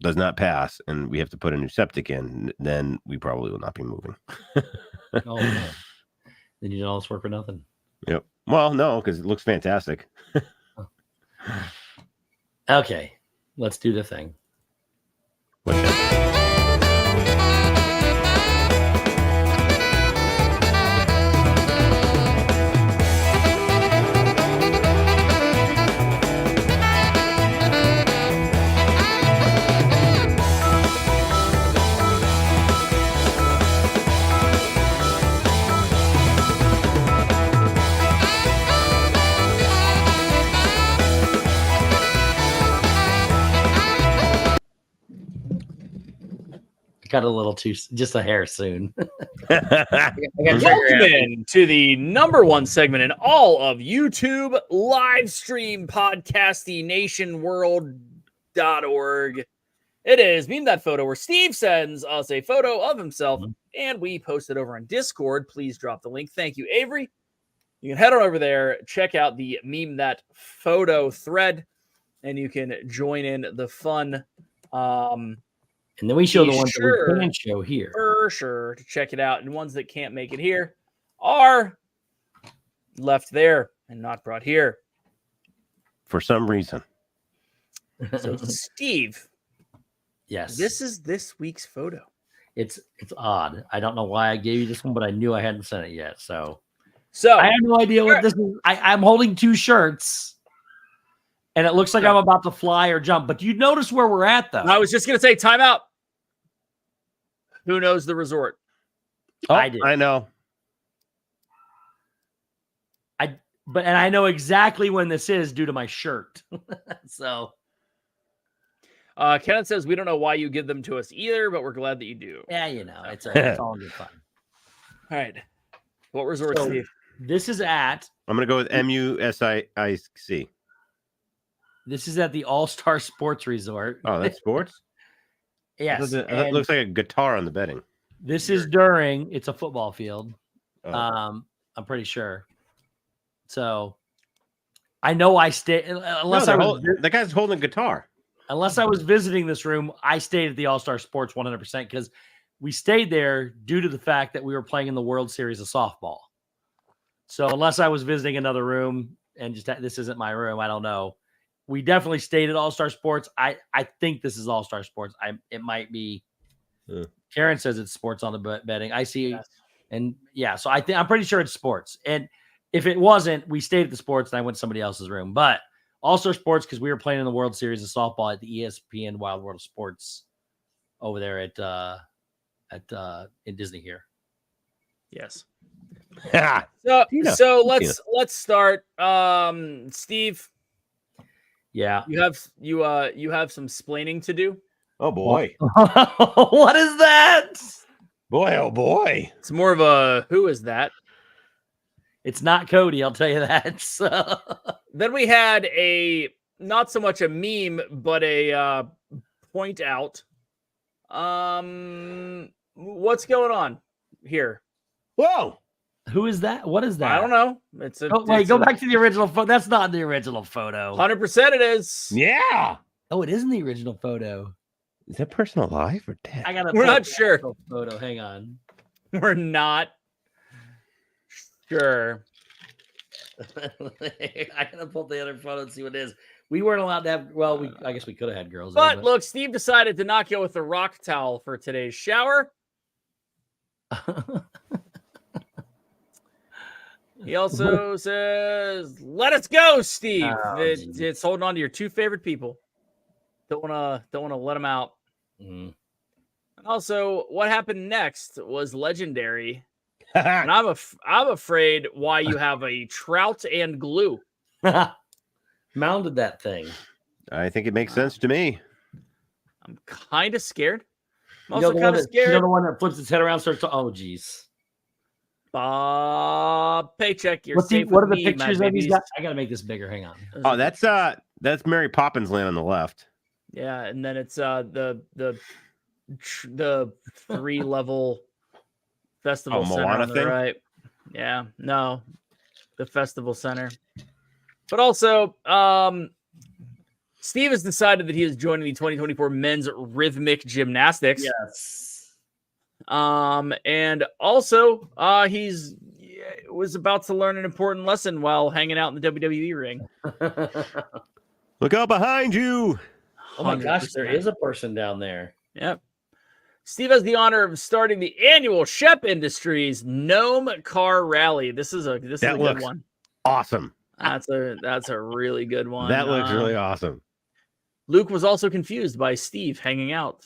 Speaker 3: does not pass and we have to put a new septic in, then we probably will not be moving.
Speaker 2: Oh, man. Then you did all this work for nothing.
Speaker 3: Yep. Well, no, because it looks fantastic.
Speaker 2: Okay, let's do the thing.
Speaker 3: What's that?
Speaker 2: Got a little too, just a hair soon.
Speaker 1: Welcome in to the #1 segment in all of YouTube live stream podcasting nationworld.org. It is Meme That Photo, where Steve sends us a photo of himself and we post it over on Discord. Please drop the link. Thank you, Avery. You can head on over there, check out the Meme That Photo thread, and you can join in the fun.
Speaker 2: And then we show the ones that we can show here.
Speaker 1: For sure to check it out. And ones that can't make it here are left there and not brought here.
Speaker 3: For some reason.
Speaker 1: So, Steve.
Speaker 2: Yes.
Speaker 1: This is this week's photo.
Speaker 2: It's odd. I don't know why I gave you this one, but I knew I hadn't sent it yet. So
Speaker 1: I
Speaker 2: have no idea what this is. I'm holding two shirts. And it looks like I'm about to fly or jump. But you notice where we're at, though.
Speaker 1: I was just going to say timeout. Who knows the resort?
Speaker 3: Oh,
Speaker 2: I did.
Speaker 3: I know.
Speaker 2: And I know exactly when this is due to my shirt. So.
Speaker 1: Kenneth says, we don't know why you give them to us either, but we're glad that you do.
Speaker 2: Yeah, it's all good fun.
Speaker 1: All right. What resort, Steve?
Speaker 2: This is at.
Speaker 3: I'm going to go with MUSIC.
Speaker 2: This is at the All-Star Sports Resort.
Speaker 3: Oh, that's sports?
Speaker 2: Yes.
Speaker 3: That looks like a guitar on the bedding.
Speaker 2: This is during, it's a football field.
Speaker 3: Oh.
Speaker 2: I'm pretty sure. So I know I stayed,
Speaker 3: the guy's holding a guitar.
Speaker 2: Unless I was visiting this room, I stayed at the All-Star Sports 100% because we stayed there due to the fact that we were playing in the World Series of softball. So unless I was visiting another room and just this isn't my room, I don't know. We definitely stayed at All-Star Sports. I think this is All-Star Sports. It might be. Karen says it's sports on the betting. I see. Yes. And yeah, so I'm pretty sure it's sports. And if it wasn't, we stayed at the sports and I went to somebody else's room. But All-Star Sports, because we were playing in the World Series of softball at the ESPN Wild World of Sports over there in Disney here.
Speaker 1: Yes.
Speaker 3: So
Speaker 1: let's start. Steve.
Speaker 2: Yeah.
Speaker 1: You have some splaining to do.
Speaker 3: Oh boy.
Speaker 2: What is that?
Speaker 3: Boy, oh boy.
Speaker 1: It's more of a who is that?
Speaker 2: It's not Cody, I'll tell you that. So.
Speaker 1: Then we had not so much a meme, but a point out. What's going on here?
Speaker 3: Whoa.
Speaker 2: Who is that? What is that?
Speaker 1: I don't know.
Speaker 2: Go back to the original photo. That's not the original photo.
Speaker 1: 100% it is.
Speaker 3: Yeah.
Speaker 2: Oh, it isn't the original photo.
Speaker 3: Is that person alive or dead?
Speaker 1: We're not sure.
Speaker 2: Photo. Hang on.
Speaker 1: We're not Sure.
Speaker 2: I gotta pull the other photo and see what it is. We weren't allowed to have. Well, I guess we could have had girls.
Speaker 1: But look, Steve decided to not go with the rock towel for today's shower. He also says, "Let us go, Steve." It's holding on to your two favorite people. Don't wanna let them out.
Speaker 2: Mm.
Speaker 1: And also, what happened next was legendary. And I'm afraid why you have a trout and glue.
Speaker 2: Mounted that thing.
Speaker 3: I think it makes sense to me.
Speaker 1: I'm kind of scared. I'm
Speaker 2: You know
Speaker 1: also kind of scared.
Speaker 2: You know the one that flips its head around, starts to. Oh, geez.
Speaker 1: Bob, paycheck. You're
Speaker 2: What
Speaker 1: safe
Speaker 2: are
Speaker 1: with
Speaker 2: the
Speaker 1: me,
Speaker 2: pictures
Speaker 1: my
Speaker 2: of these
Speaker 1: babies.
Speaker 2: guys? I gotta make this bigger. Hang on.
Speaker 3: Oh, that's Mary Poppins Land on the left.
Speaker 1: Yeah, and then it's the 3-level festival center
Speaker 3: Moana
Speaker 1: on the
Speaker 3: thing?
Speaker 1: right. Yeah, no, the festival center. But also, Steve has decided that he is joining the 2024 men's rhythmic gymnastics.
Speaker 2: Yes.
Speaker 1: And also, he was about to learn an important lesson while hanging out in the WWE ring.
Speaker 3: Look out behind you.
Speaker 2: Oh my gosh, there
Speaker 1: 100%.
Speaker 2: is a person down there.
Speaker 1: Yep. Steve has the honor of starting the annual Shep Industries Gnome Car Rally. This is a good one.
Speaker 3: Awesome.
Speaker 1: That's a really good one.
Speaker 3: That looks really awesome.
Speaker 1: Luke was also confused by Steve hanging out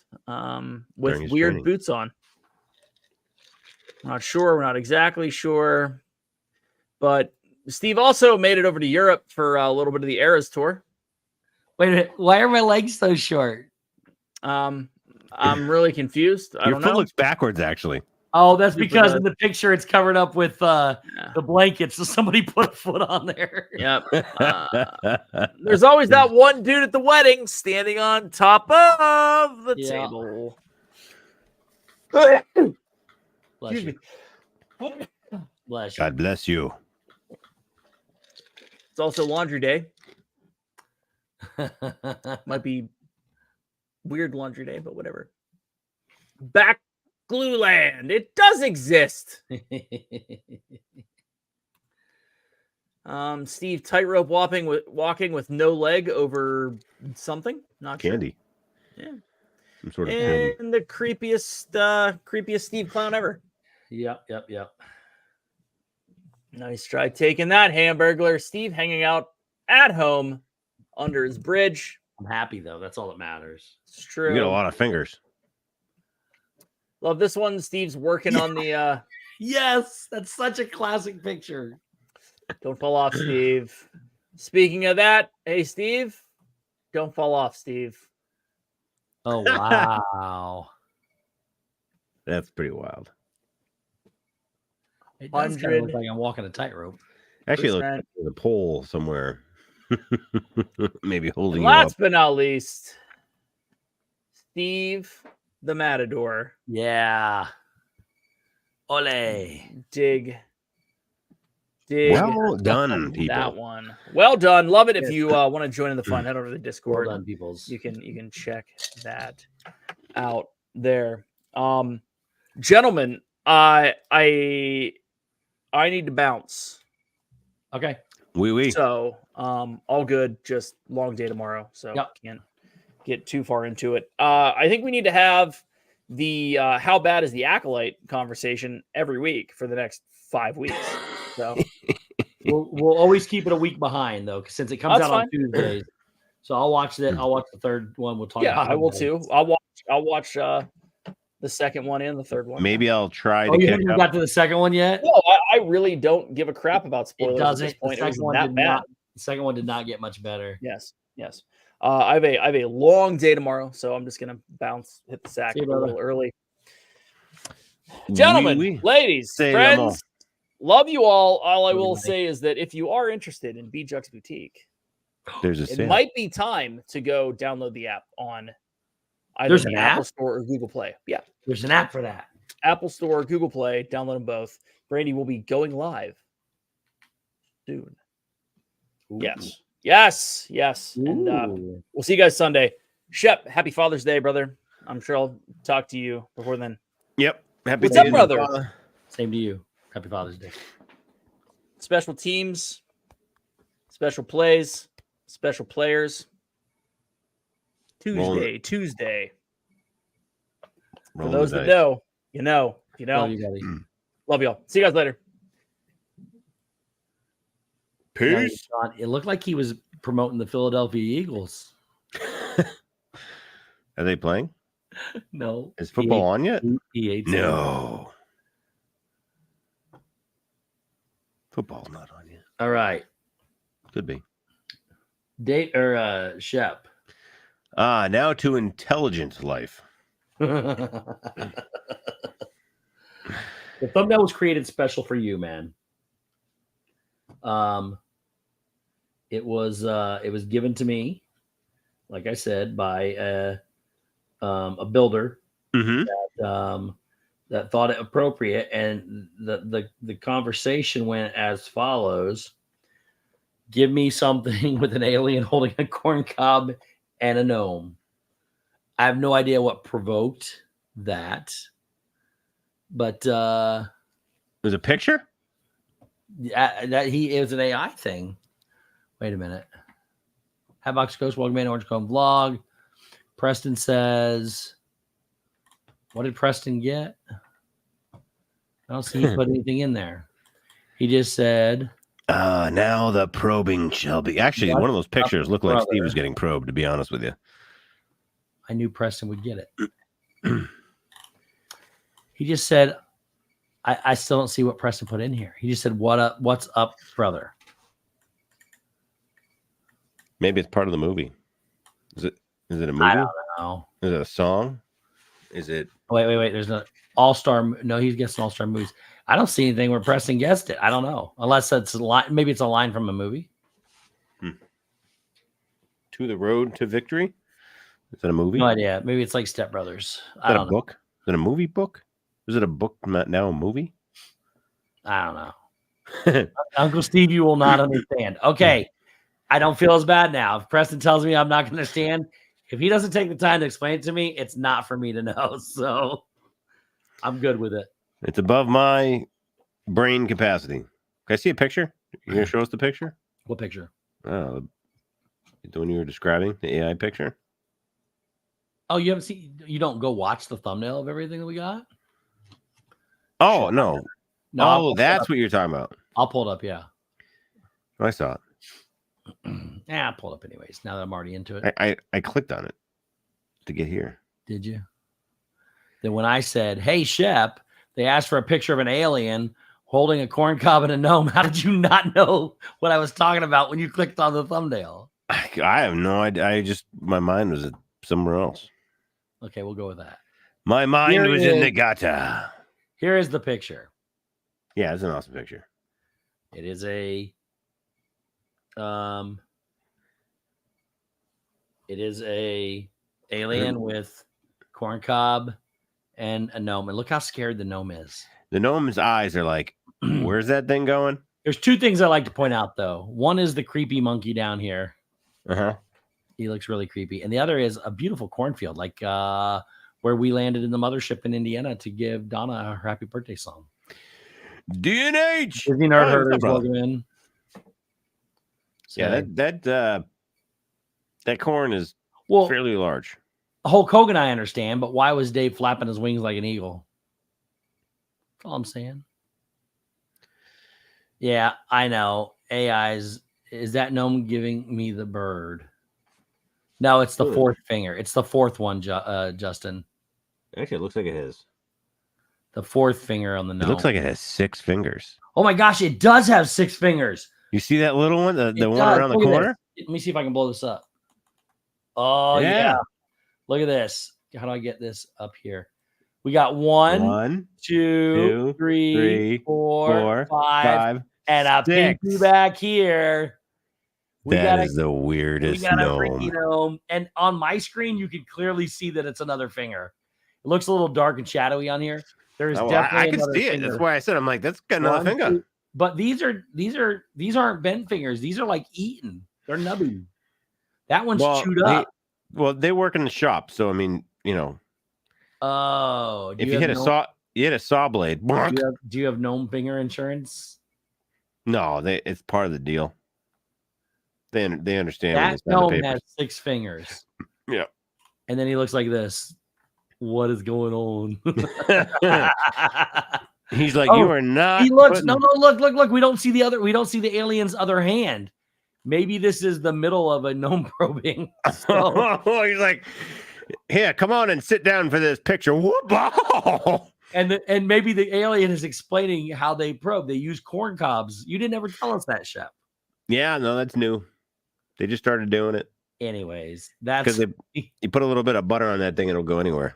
Speaker 1: with weird
Speaker 3: training.
Speaker 1: boots on. I'm not sure. We're not exactly sure. But Steve also made it over to Europe for a little bit of the Eras tour.
Speaker 2: Wait a minute. Why are my legs so short?
Speaker 1: I'm really confused. I
Speaker 3: Your
Speaker 1: don't
Speaker 3: foot
Speaker 1: know.
Speaker 3: looks backwards, actually.
Speaker 2: Oh, that's because in the picture it's covered up with the
Speaker 1: Yeah.
Speaker 2: blankets, so somebody put a foot on there.
Speaker 1: Yep. There's always that one dude at the wedding standing on top of the table.
Speaker 2: Bless
Speaker 1: Excuse
Speaker 2: you.
Speaker 1: me.
Speaker 2: Bless you.
Speaker 3: God bless you.
Speaker 1: It's also laundry day. Might be weird laundry day, but whatever. Back Glue Land. It does exist. Steve tightrope walking with no leg over something. Not
Speaker 3: Candy.
Speaker 1: Sure. Yeah.
Speaker 3: Some sort of candy.
Speaker 1: And the creepiest Steve clown ever.
Speaker 2: Yep.
Speaker 1: Nice try taking that, Hamburglar. Steve hanging out at home under his bridge.
Speaker 2: I'm happy though. That's all that matters.
Speaker 1: It's true.
Speaker 3: You get a lot of fingers.
Speaker 1: Love this one. Steve's working on the
Speaker 2: Yes, that's such a classic picture.
Speaker 1: don't fall off, Steve. Speaking of that, hey Steve, don't fall off, Steve.
Speaker 2: Oh wow.
Speaker 3: That's pretty wild.
Speaker 2: It does kind of look like I'm walking a tightrope.
Speaker 3: Actually, it looks like there's a pole somewhere. Maybe holding you
Speaker 1: Last
Speaker 3: up.
Speaker 1: but not least, Steve the Matador.
Speaker 2: Yeah. Ole.
Speaker 1: Dig.
Speaker 3: Well done, people.
Speaker 1: That one. Well done. Love it. If you want to join in the fun, head over to the Discord.
Speaker 2: Well done, peoples.
Speaker 1: You can check that out there. Gentlemen, I need to bounce.
Speaker 2: Okay.
Speaker 3: Oui.
Speaker 1: So, all good. Just long day tomorrow. So can't get too far into it. I think we need to have the how bad is the acolyte conversation every week for the next 5 weeks. So
Speaker 2: we'll always keep it a week behind though, since it comes out on Tuesdays. So I'll watch that. I'll watch the third one. We'll talk about it.
Speaker 1: I will too. I'll watch the second one and the third one.
Speaker 3: Maybe I'll try to
Speaker 2: you
Speaker 3: catch
Speaker 2: haven't
Speaker 3: up.
Speaker 2: got to the second one yet?
Speaker 1: No, I really don't give a crap about spoilers.
Speaker 2: It doesn't.
Speaker 1: At this point.
Speaker 2: The
Speaker 1: It
Speaker 2: second
Speaker 1: wasn't
Speaker 2: one
Speaker 1: that
Speaker 2: did
Speaker 1: bad.
Speaker 2: not. The second one did not get much better.
Speaker 1: Yes. I have a long day tomorrow, so I'm just gonna hit the sack a little early. Gentlemen, ladies, friends, love you all. All I will say is that if you are interested in B-Juck's Boutique,
Speaker 3: there's a
Speaker 1: it
Speaker 3: sale.
Speaker 1: might be time to go download the app on either the Apple Store or Google Play. Yeah,
Speaker 2: there's an app for that.
Speaker 1: Apple Store, Google Play, download them both. Brandy will be going live soon.
Speaker 2: Ooh.
Speaker 1: Yes. And we'll see you guys Sunday. Shep, happy Father's Day, brother. I'm sure I'll talk to you before then.
Speaker 3: Yep. Happy
Speaker 1: What's up, brother?
Speaker 2: Same to you. Happy Father's Day.
Speaker 1: special teams, special plays, special players. Tuesday. For
Speaker 3: Rolling
Speaker 1: those
Speaker 3: the
Speaker 1: that
Speaker 3: dice.
Speaker 1: know, you know. If you know,
Speaker 2: Love you, buddy.
Speaker 1: love y'all. See you guys later.
Speaker 2: No,
Speaker 3: Peace.
Speaker 2: he's not. It looked like he was promoting the Philadelphia Eagles.
Speaker 3: Are they playing?
Speaker 2: No.
Speaker 3: Is football on yet?
Speaker 2: He hates
Speaker 3: No. Football's not on yet.
Speaker 2: All right.
Speaker 3: Could be.
Speaker 2: Date or Shep.
Speaker 3: Now to intelligent life.
Speaker 2: The thumbnail was created special for you, man. It was given to me, like I said, by a builder
Speaker 3: Mm-hmm.
Speaker 2: that thought it appropriate, and the conversation went as follows: give me something with an alien holding a corn cob and a gnome. I have no idea what provoked that, but
Speaker 3: There's a picture?
Speaker 2: it was an AI thing. Wait a minute. Hatbox Ghost, welcome in Orange Cone Vlog. Preston says, what did Preston get? I don't see he put anything in there. He just said,
Speaker 3: now the probing shall be. Actually, one of those pictures looked like Steve was getting probed, to be honest with you.
Speaker 2: I knew Preston would get it. He just said, I still don't see what Preston put in here. He just said, what's up, brother?
Speaker 3: Maybe it's part of the movie. Is it a movie?
Speaker 2: I don't know.
Speaker 3: Is it a song? Is it?
Speaker 2: Wait. There's an all-star. No, he's guessing all-star movies. I don't see anything where Preston guessed it. I don't know. Unless that's a line. Maybe it's a line from a movie.
Speaker 3: To the Road to Victory? Is that a movie?
Speaker 2: No idea. Maybe it's like Step Brothers.
Speaker 3: Is that a book? Is it a movie book? Is it a book now a movie?
Speaker 2: I don't know. Uncle Steve, you will not understand. Okay. I don't feel as bad now. If Preston tells me I'm not going to understand, if he doesn't take the time to explain it to me, it's not for me to know. So I'm good with it.
Speaker 3: It's above my brain capacity. Can I see a picture? You're going to show us the picture?
Speaker 2: What picture?
Speaker 3: Oh, the one you were describing, the AI picture?
Speaker 2: Oh, you haven't seen, you don't go watch the thumbnail of everything that we got?
Speaker 3: Oh, no.
Speaker 2: No,
Speaker 3: that's what you're talking about.
Speaker 2: I'll pull it up. Yeah.
Speaker 3: I saw it.
Speaker 2: Yeah, I'll pull it up anyways. Now that I'm already into it.
Speaker 3: I clicked on it to get here.
Speaker 2: Did you? Then when I said, hey, Shep, they asked for a picture of an alien holding a corn cob and a gnome. How did you not know what I was talking about when you clicked on the thumbnail?
Speaker 3: I have no idea. My mind was somewhere else.
Speaker 2: Okay, we'll go with that.
Speaker 3: My mind was in the gutter.
Speaker 2: Here is the picture.
Speaker 3: Yeah, it's an awesome picture.
Speaker 2: It is a alien with corn cob and a gnome. And look how scared the gnome is.
Speaker 3: The gnome's eyes are like, where's that thing going?
Speaker 2: There's two things I like to point out, though. One is the creepy monkey down here.
Speaker 3: Uh-huh.
Speaker 2: He looks really creepy. And the other is a beautiful cornfield, like where we landed in the mothership in Indiana to give Donna her happy birthday song.
Speaker 3: DNH!
Speaker 2: Disney Nerd Herder is welcome in. So,
Speaker 3: yeah, that corn is fairly large.
Speaker 2: Hulk Hogan, I understand, but why was Dave flapping his wings like an eagle? That's all I'm saying. Yeah, I know. AI's, is that gnome giving me the bird? No, it's the fourth finger. It's the fourth one, Justin.
Speaker 3: Actually, it looks like it has.
Speaker 2: The fourth finger on the gnome.
Speaker 3: It looks like it has 6 fingers.
Speaker 2: Oh my gosh, it does have 6 fingers.
Speaker 3: You see that little one? The one around the corner?
Speaker 2: Let me see if I can blow this up. Oh, yeah. Look at this. How do I get this up here? We got 1, 2, 3, 4, 5, and a
Speaker 3: 6.
Speaker 2: pinky back here.
Speaker 3: That is the weirdest
Speaker 2: gnome. And on my screen, you can clearly see that it's another finger. It looks a little dark and shadowy on here. There's definitely
Speaker 3: I can see it. That's why I said, I'm like, that's got another finger.
Speaker 2: But these aren't bent fingers. These are like eaten. They're nubby. That one's chewed up.
Speaker 3: They work in the shop, so I mean, you know.
Speaker 2: Oh,
Speaker 3: if you hit a saw blade.
Speaker 2: Do you have gnome finger insurance?
Speaker 3: No, it's part of the deal. They understand when they
Speaker 2: That
Speaker 3: sign the
Speaker 2: gnome
Speaker 3: papers.
Speaker 2: has 6 fingers.
Speaker 3: Yeah.
Speaker 2: And then he looks like this. What is going on?
Speaker 3: He's like,
Speaker 2: Oh,
Speaker 3: you are not.
Speaker 2: He looks. No, look. We don't see the alien's other hand. Maybe this is the middle of a gnome probing. So,
Speaker 3: He's like, here, come on and sit down for this picture. Whoop!
Speaker 2: and maybe the alien is explaining how they probe. They use corn cobs. You didn't ever tell us that, Shep.
Speaker 3: Yeah, no, that's new. They just started doing it.
Speaker 2: Anyways, that's
Speaker 3: because you put a little bit of butter on that thing, it'll go anywhere.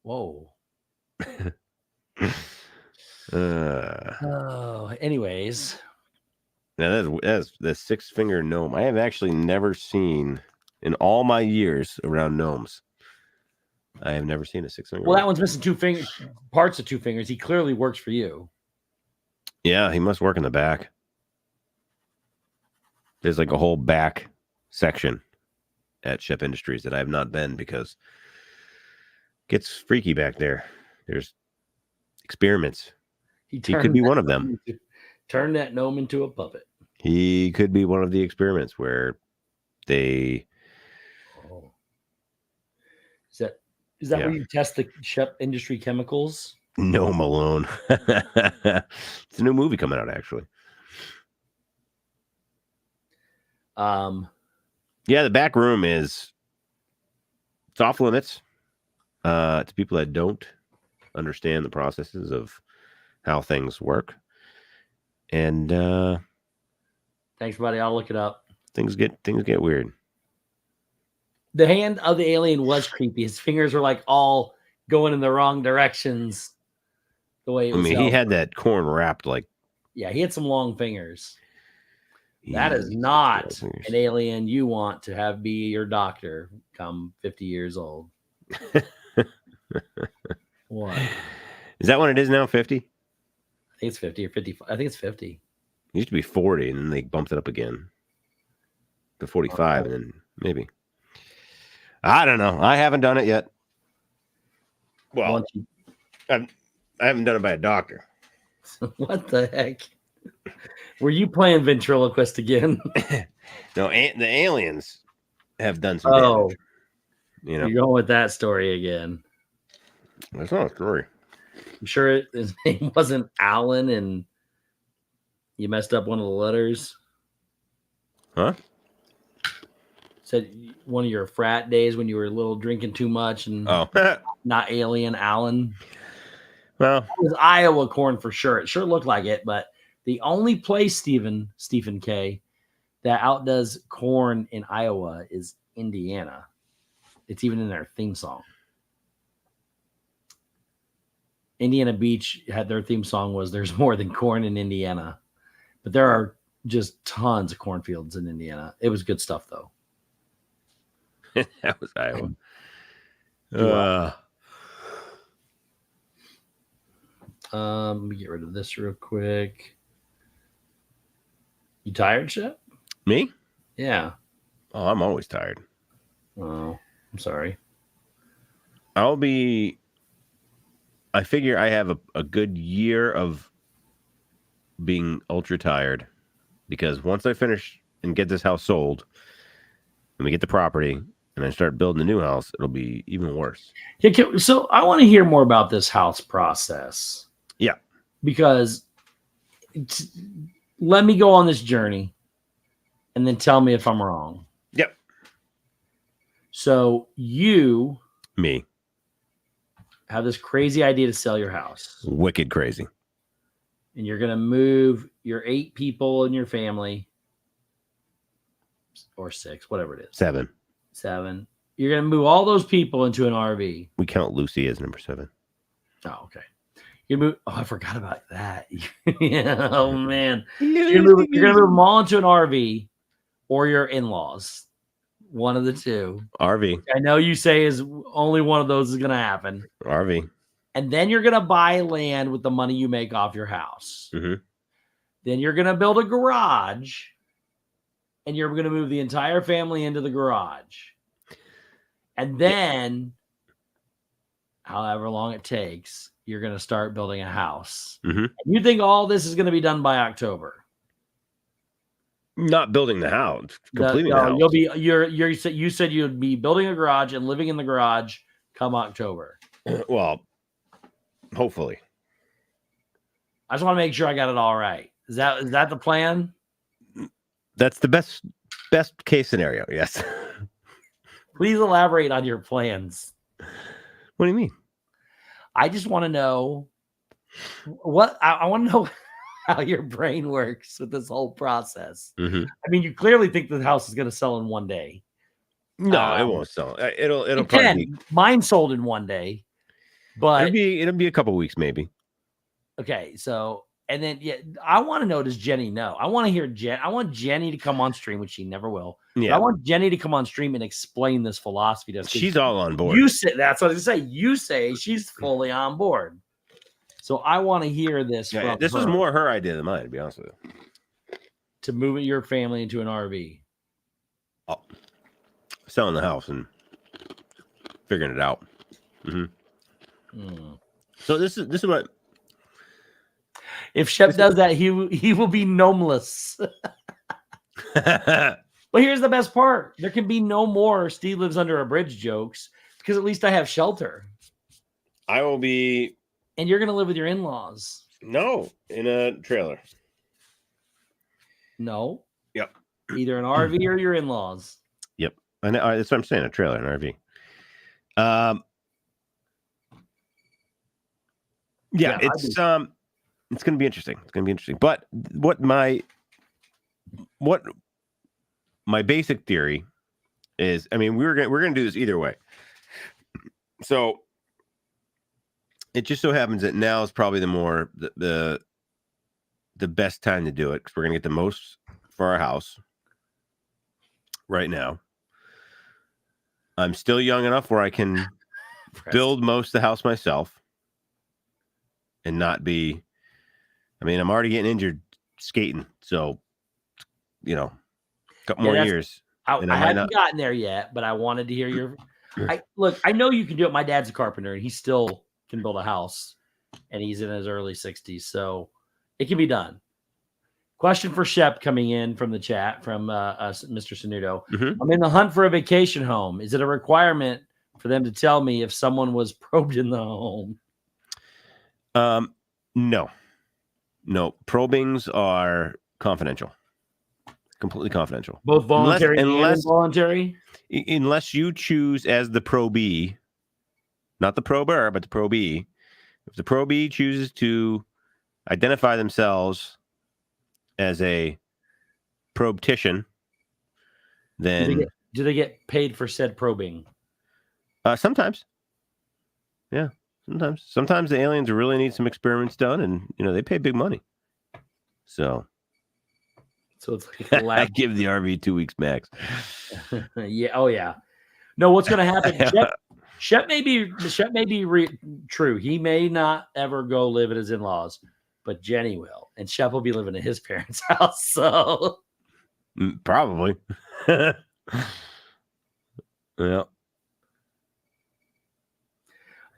Speaker 2: Whoa.
Speaker 3: Oh,
Speaker 2: anyways.
Speaker 3: Now that's the 6-finger gnome. I have actually never seen in all my years around gnomes. I have never seen a 6-finger.
Speaker 2: Well, that one's missing 2 fingers, parts of 2 fingers. He clearly works for you.
Speaker 3: Yeah, he must work in the back. There's like a whole back section at Shep Industries that I have not been because it gets freaky back there. There's experiments. He could be one of them.
Speaker 2: Turn that gnome into a puppet.
Speaker 3: He could be one of the experiments where they.
Speaker 2: Oh. Is that where you test the Shep Industry chemicals?
Speaker 3: No, Malone. It's a new movie coming out, actually. Yeah, the back room it's off limits to people that don't understand the processes of how things work. And
Speaker 2: thanks, buddy. I'll look it up.
Speaker 3: Things get weird.
Speaker 2: The hand of the alien was creepy. His fingers were like all going in the wrong directions. The way it was.
Speaker 3: he had that corn wrapped like.
Speaker 2: Yeah, he had some long fingers. That is not an alien you want to have be your doctor come 50 years old. What?
Speaker 3: Is that what it is now, 50?
Speaker 2: I think it's 50 or 55. I think it's 50.
Speaker 3: It used to be 40, and then they bumped it up again to 45, and then maybe. I don't know. I haven't done it yet. Well, I haven't done it by a doctor.
Speaker 2: What the heck? Were you playing ventriloquist again?
Speaker 3: No, the aliens have done some damage.
Speaker 2: You're going with that story again.
Speaker 3: That's not a story.
Speaker 2: I'm sure his name wasn't Alan and you messed up one of the letters.
Speaker 3: Huh?
Speaker 2: Said one of your frat days when you were a little drinking too much and not alien Alan.
Speaker 3: Well,
Speaker 2: it was Iowa corn for sure. It sure looked like it, but the only place, Stephen K, that outdoes corn in Iowa is Indiana. It's even in their theme song. Indiana Beach had their theme song was "There's more than corn in Indiana," but there are just tons of cornfields in Indiana. It was good stuff, though.
Speaker 3: That was Iowa.
Speaker 2: Let me get rid of this real quick. You tired, Shep?
Speaker 3: Me?
Speaker 2: Yeah.
Speaker 3: Oh, I'm always tired.
Speaker 2: Oh, I'm sorry.
Speaker 3: I figure I have a good year of being ultra tired because once I finish and get this house sold and we get the property and I start building a new house, it'll be even worse.
Speaker 2: Yeah, so I want to hear more about this house process.
Speaker 3: Yeah.
Speaker 2: Because let me go on this journey and then tell me if I'm wrong.
Speaker 3: Yep.
Speaker 2: So
Speaker 3: me
Speaker 2: have this crazy idea to sell your house.
Speaker 3: Wicked crazy.
Speaker 2: And you're going to move your 8 people in your family or 6, whatever it is.
Speaker 3: 7.
Speaker 2: You're going to move all those people into an RV.
Speaker 3: We count Lucy as number 7.
Speaker 2: Oh, okay. I forgot about that. Yeah, oh man. You're going to move them all into an RV or your in-laws. One of the two.
Speaker 3: RV.
Speaker 2: I know you say is only one of those is going to happen.
Speaker 3: RV.
Speaker 2: And then you're going to buy land with the money you make off your house.
Speaker 3: Mm-hmm.
Speaker 2: Then you're going to build a garage. And you're going to move the entire family into the garage. And then, however long it takes, you're going to start building a house.
Speaker 3: Mm-hmm.
Speaker 2: You think all this is going to be done by October?
Speaker 3: Not building the house, completing the house.
Speaker 2: You said you'd be building a garage and living in the garage come October.
Speaker 3: Well, hopefully.
Speaker 2: I just want to make sure I got it all right. Is that the plan?
Speaker 3: That's the best case scenario. Yes.
Speaker 2: Please elaborate on your plans.
Speaker 3: What do you mean?
Speaker 2: I just want to know what I want to know how your brain works with this whole process.
Speaker 3: Mm-hmm.
Speaker 2: I mean, you clearly think the house is going to sell in one day.
Speaker 3: No, it won't sell. It'll
Speaker 2: It
Speaker 3: probably
Speaker 2: can. Mine sold in one day, but
Speaker 3: it'll be a couple weeks maybe.
Speaker 2: Okay, so and then I want to know, does Jenny know? I want to hear I want Jenny to come on stream, which she never will.
Speaker 3: Yeah,
Speaker 2: I want Jenny to come on stream and explain this philosophy to us.
Speaker 3: She's all on board.
Speaker 2: You say that's what I was gonna say. You say she's fully on board. So I want to hear this.
Speaker 3: Yeah,
Speaker 2: from
Speaker 3: this
Speaker 2: her
Speaker 3: was more her idea than mine, to be honest with you.
Speaker 2: to move your family into an RV.
Speaker 3: Oh, selling the house and figuring it out. Mm-hmm. So this is what.
Speaker 2: If Shep does that, he will be gnomeless. But here's the best part: there can be no more Steve lives under a bridge jokes because at least I have shelter.
Speaker 3: I will be.
Speaker 2: And you're gonna live with your in-laws.
Speaker 3: No, in a trailer.
Speaker 2: No.
Speaker 3: Yep.
Speaker 2: Either an RV or your in-laws.
Speaker 3: Yep. I know, that's what I'm saying. A trailer, an RV. Yeah, it's going to be interesting. It's going to be interesting. But what my basic theory is, I mean, we're going to do this either way. So it just so happens that now is probably the best time to do it because we're going to get the most for our house right now. I'm still young enough where I can build most of the house myself and not be, I mean, I'm already getting injured skating. So, you know, a couple more years.
Speaker 2: I haven't gotten there yet, but I wanted to hear your, look, I know you can do it. My dad's a carpenter and he still can build a house and he's in his early 60s. So it can be done. Question for Shep coming in from the chat from Mr. Sanudo. Mm-hmm. I'm in the hunt for a vacation home. Is it a requirement for them to tell me if someone was probed in the home?
Speaker 3: No. Probings are confidential, completely confidential.
Speaker 2: Both voluntary and involuntary?
Speaker 3: Unless you choose as the probee, not the prober, but the probee. If the probee chooses to identify themselves as a probetition, then
Speaker 2: do they get paid for said probing?
Speaker 3: Sometimes. Yeah, sometimes. Sometimes the aliens really need some experiments done, and they pay big money. So
Speaker 2: it's like
Speaker 3: I give the RV 2 weeks max.
Speaker 2: Yeah. Oh yeah. No, what's going to happen? Shep may be true. He may not ever go live at his in-laws, but Jenny will, and Shep will be living at his parents' house. So
Speaker 3: probably. Yeah.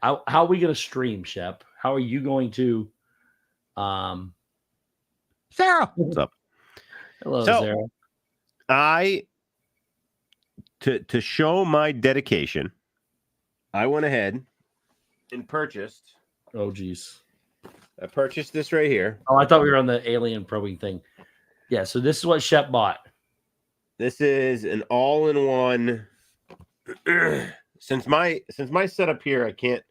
Speaker 2: How are we going to stream, Shep? How are you going to?
Speaker 3: Sarah, what's up?
Speaker 2: Hello, Sarah.
Speaker 3: To show my dedication, I went ahead and purchased.
Speaker 2: Oh, geez.
Speaker 3: I purchased this right here.
Speaker 2: Oh, I thought we were on the alien probing thing. Yeah, so this is what Shep bought.
Speaker 3: This is an all-in-one. Since my setup here, I can't.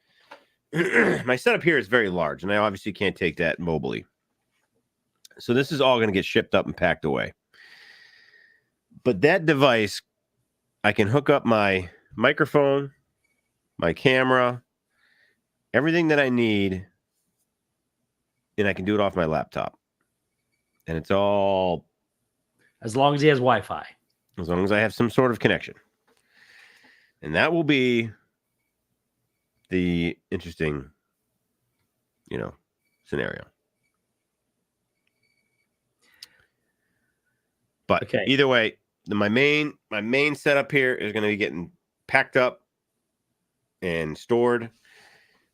Speaker 3: My setup here is very large, and I obviously can't take that mobily. So this is all going to get shipped up and packed away. But that device, I can hook up my microphone, my camera, everything that I need, and I can do it off my laptop. And it's all...
Speaker 2: As long as he has Wi-Fi.
Speaker 3: As long as I have some sort of connection. And that will be the interesting, scenario. But Either way, my main setup here is going to be getting packed up and stored.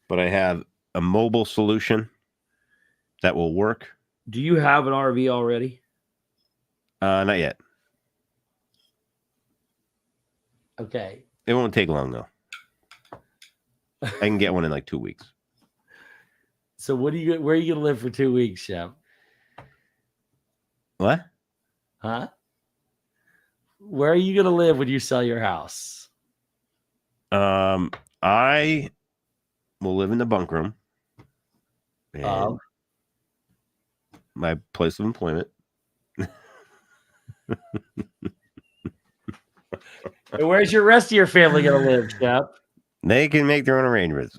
Speaker 3: But I have a mobile solution that will work.
Speaker 2: Do you have an RV already?
Speaker 3: Not yet.
Speaker 2: Okay.
Speaker 3: It won't take long though. I can get one in like 2 weeks.
Speaker 2: So where are you going to live for 2 weeks, Shep?
Speaker 3: What?
Speaker 2: Huh? Where are you going to live when you sell your house?
Speaker 3: I will live in the bunk room. And my place of employment.
Speaker 2: And where's your rest of your family going to live, Shep?
Speaker 3: They can make their own arrangements.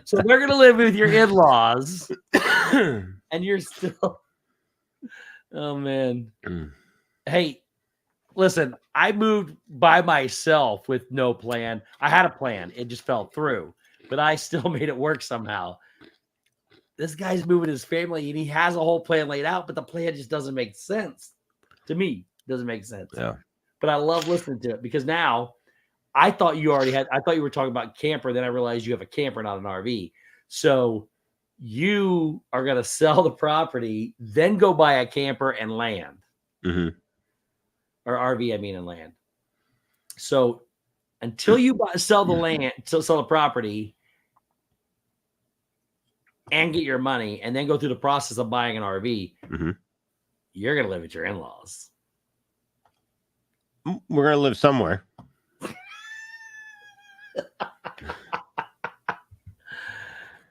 Speaker 2: So they're going to live with your in-laws, and you're still. Oh man. Hey, listen, I moved by myself with no plan. I had a plan. It just fell through, but I still made it work somehow. This guy's moving his family and he has a whole plan laid out, but the plan just doesn't make sense to me. It doesn't make sense.
Speaker 3: Yeah.
Speaker 2: But I love listening to it because now I thought you were talking about camper. Then I realized you have a camper, not an RV. So you are going to sell the property, then go buy a camper and land.
Speaker 3: Mm-hmm.
Speaker 2: Or RV, I mean, and land. So until you sell the property and get your money and then go through the process of buying an RV, you're going to live with your in-laws.
Speaker 3: We're going to live somewhere.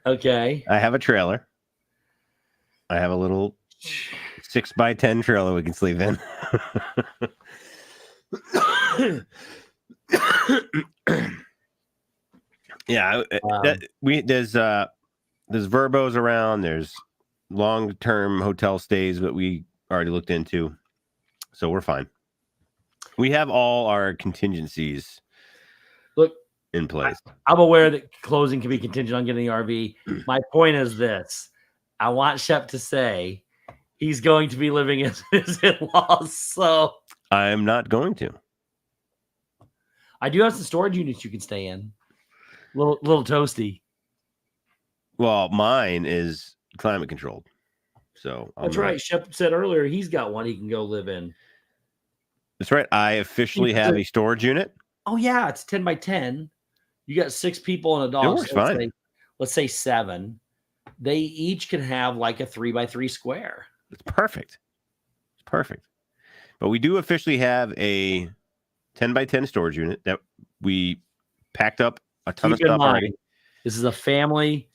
Speaker 2: Okay.
Speaker 3: I have a trailer. I have a little 6x10 trailer we can sleep in. Yeah, there's Verbos around. There's long-term hotel stays that we already looked into, so we're fine. We have all our contingencies in place.
Speaker 2: I'm aware that closing can be contingent on getting the RV. My point is this: I want Shep to say he's going to be living in his in-laws. So
Speaker 3: I'm not going to.
Speaker 2: I do have some storage units you can stay in. Little toasty.
Speaker 3: Well, mine is climate controlled. So
Speaker 2: that's right. Shep said earlier he's got one he can go live in.
Speaker 3: That's right. I officially have a storage unit.
Speaker 2: Oh yeah, it's 10 by 10. You got 6 people and a dog.
Speaker 3: It works fine.
Speaker 2: Let's say 7. They each can have like a 3x3 square.
Speaker 3: It's perfect. It's perfect. But we do officially have a 10 by 10 storage unit that we packed up a ton of stuff already.
Speaker 2: This is a family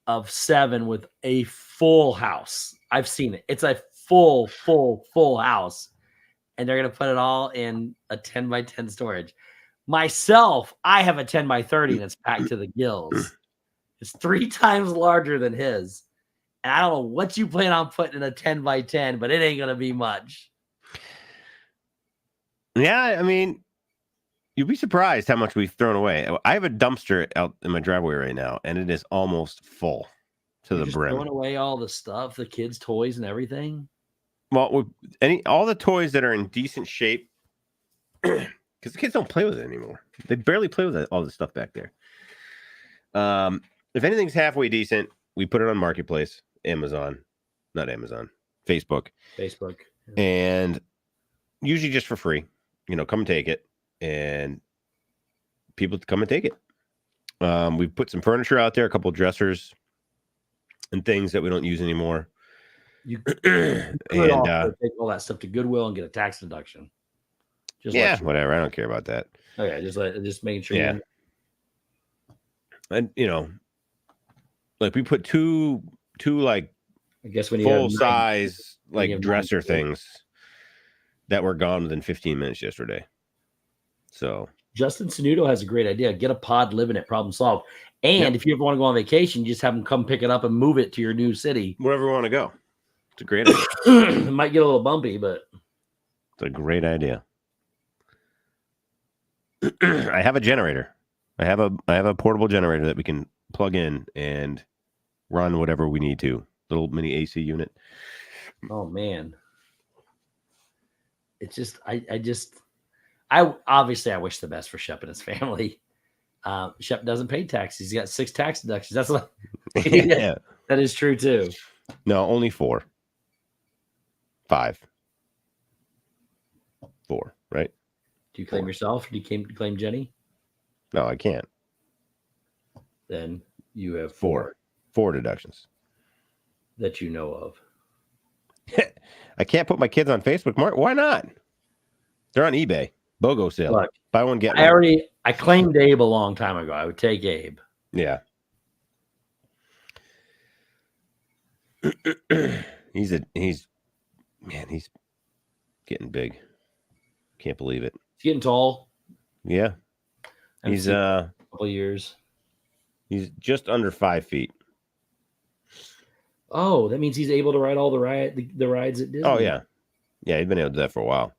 Speaker 2: of 7 with a full house. I've seen it. It's a full house. And they're going to put it all in a 10 by 10 storage. Myself, I have a 10 by 30 that's packed to the gills. It's 3 times larger than his. And I don't know what you plan on putting in a 10 by 10, but it ain't going to be much.
Speaker 3: Yeah, I mean, you'd be surprised how much we've thrown away. I have a dumpster out in my driveway right now, and it is almost full to the brim.
Speaker 2: Throwing away all the stuff, the kids' toys and everything.
Speaker 3: Well, all the toys that are in decent shape, because the kids don't play with it anymore. They barely play with all the stuff back there. If anything's halfway decent, we put it on Marketplace, Facebook. And usually just for free, come and take it, and people come and take it. We've put some furniture out there, a couple of dressers and things that we don't use anymore.
Speaker 2: You could take all that stuff to Goodwill and get a tax deduction.
Speaker 3: Whatever. I don't care about that.
Speaker 2: Okay, just making sure.
Speaker 3: Yeah. And like we put two like
Speaker 2: I guess when
Speaker 3: full size like dresser things that were gone within 15 minutes yesterday. So
Speaker 2: Justin Sanudo has a great idea. Get a pod, live in it, problem solved. And if you ever want to go on vacation, you just have them come pick it up and move it to your new city.
Speaker 3: Wherever you want to go. It's a great idea.
Speaker 2: It might get a little bumpy, but
Speaker 3: it's a great idea. I have a generator. I have a portable generator that we can plug in and run whatever we need to. Little mini AC unit.
Speaker 2: Oh man. It's just I obviously I wish the best for Shep and his family. Shep doesn't pay taxes. He's got 6 tax deductions. That's like,
Speaker 3: Yeah.
Speaker 2: that is true too.
Speaker 3: No, only 4. 5. 4, right?
Speaker 2: Do you claim
Speaker 3: 4.
Speaker 2: yourself? Do you claim Jenny?
Speaker 3: No, I can't.
Speaker 2: Then you have
Speaker 3: 4. 4 deductions.
Speaker 2: that you know of.
Speaker 3: I can't put my kids on Facebook, Mark. Why not? They're on eBay. BOGO sale.
Speaker 2: Look,
Speaker 3: Buy one, get one.
Speaker 2: I claimed Abe a long time ago. I would take Abe.
Speaker 3: Yeah. he's getting big. Can't believe it.
Speaker 2: He's getting tall.
Speaker 3: Yeah. He's
Speaker 2: a couple of years.
Speaker 3: He's just under 5 feet.
Speaker 2: Oh, that means he's able to ride all the rides at Disney.
Speaker 3: Oh yeah. Yeah, he's been able to do that for a while.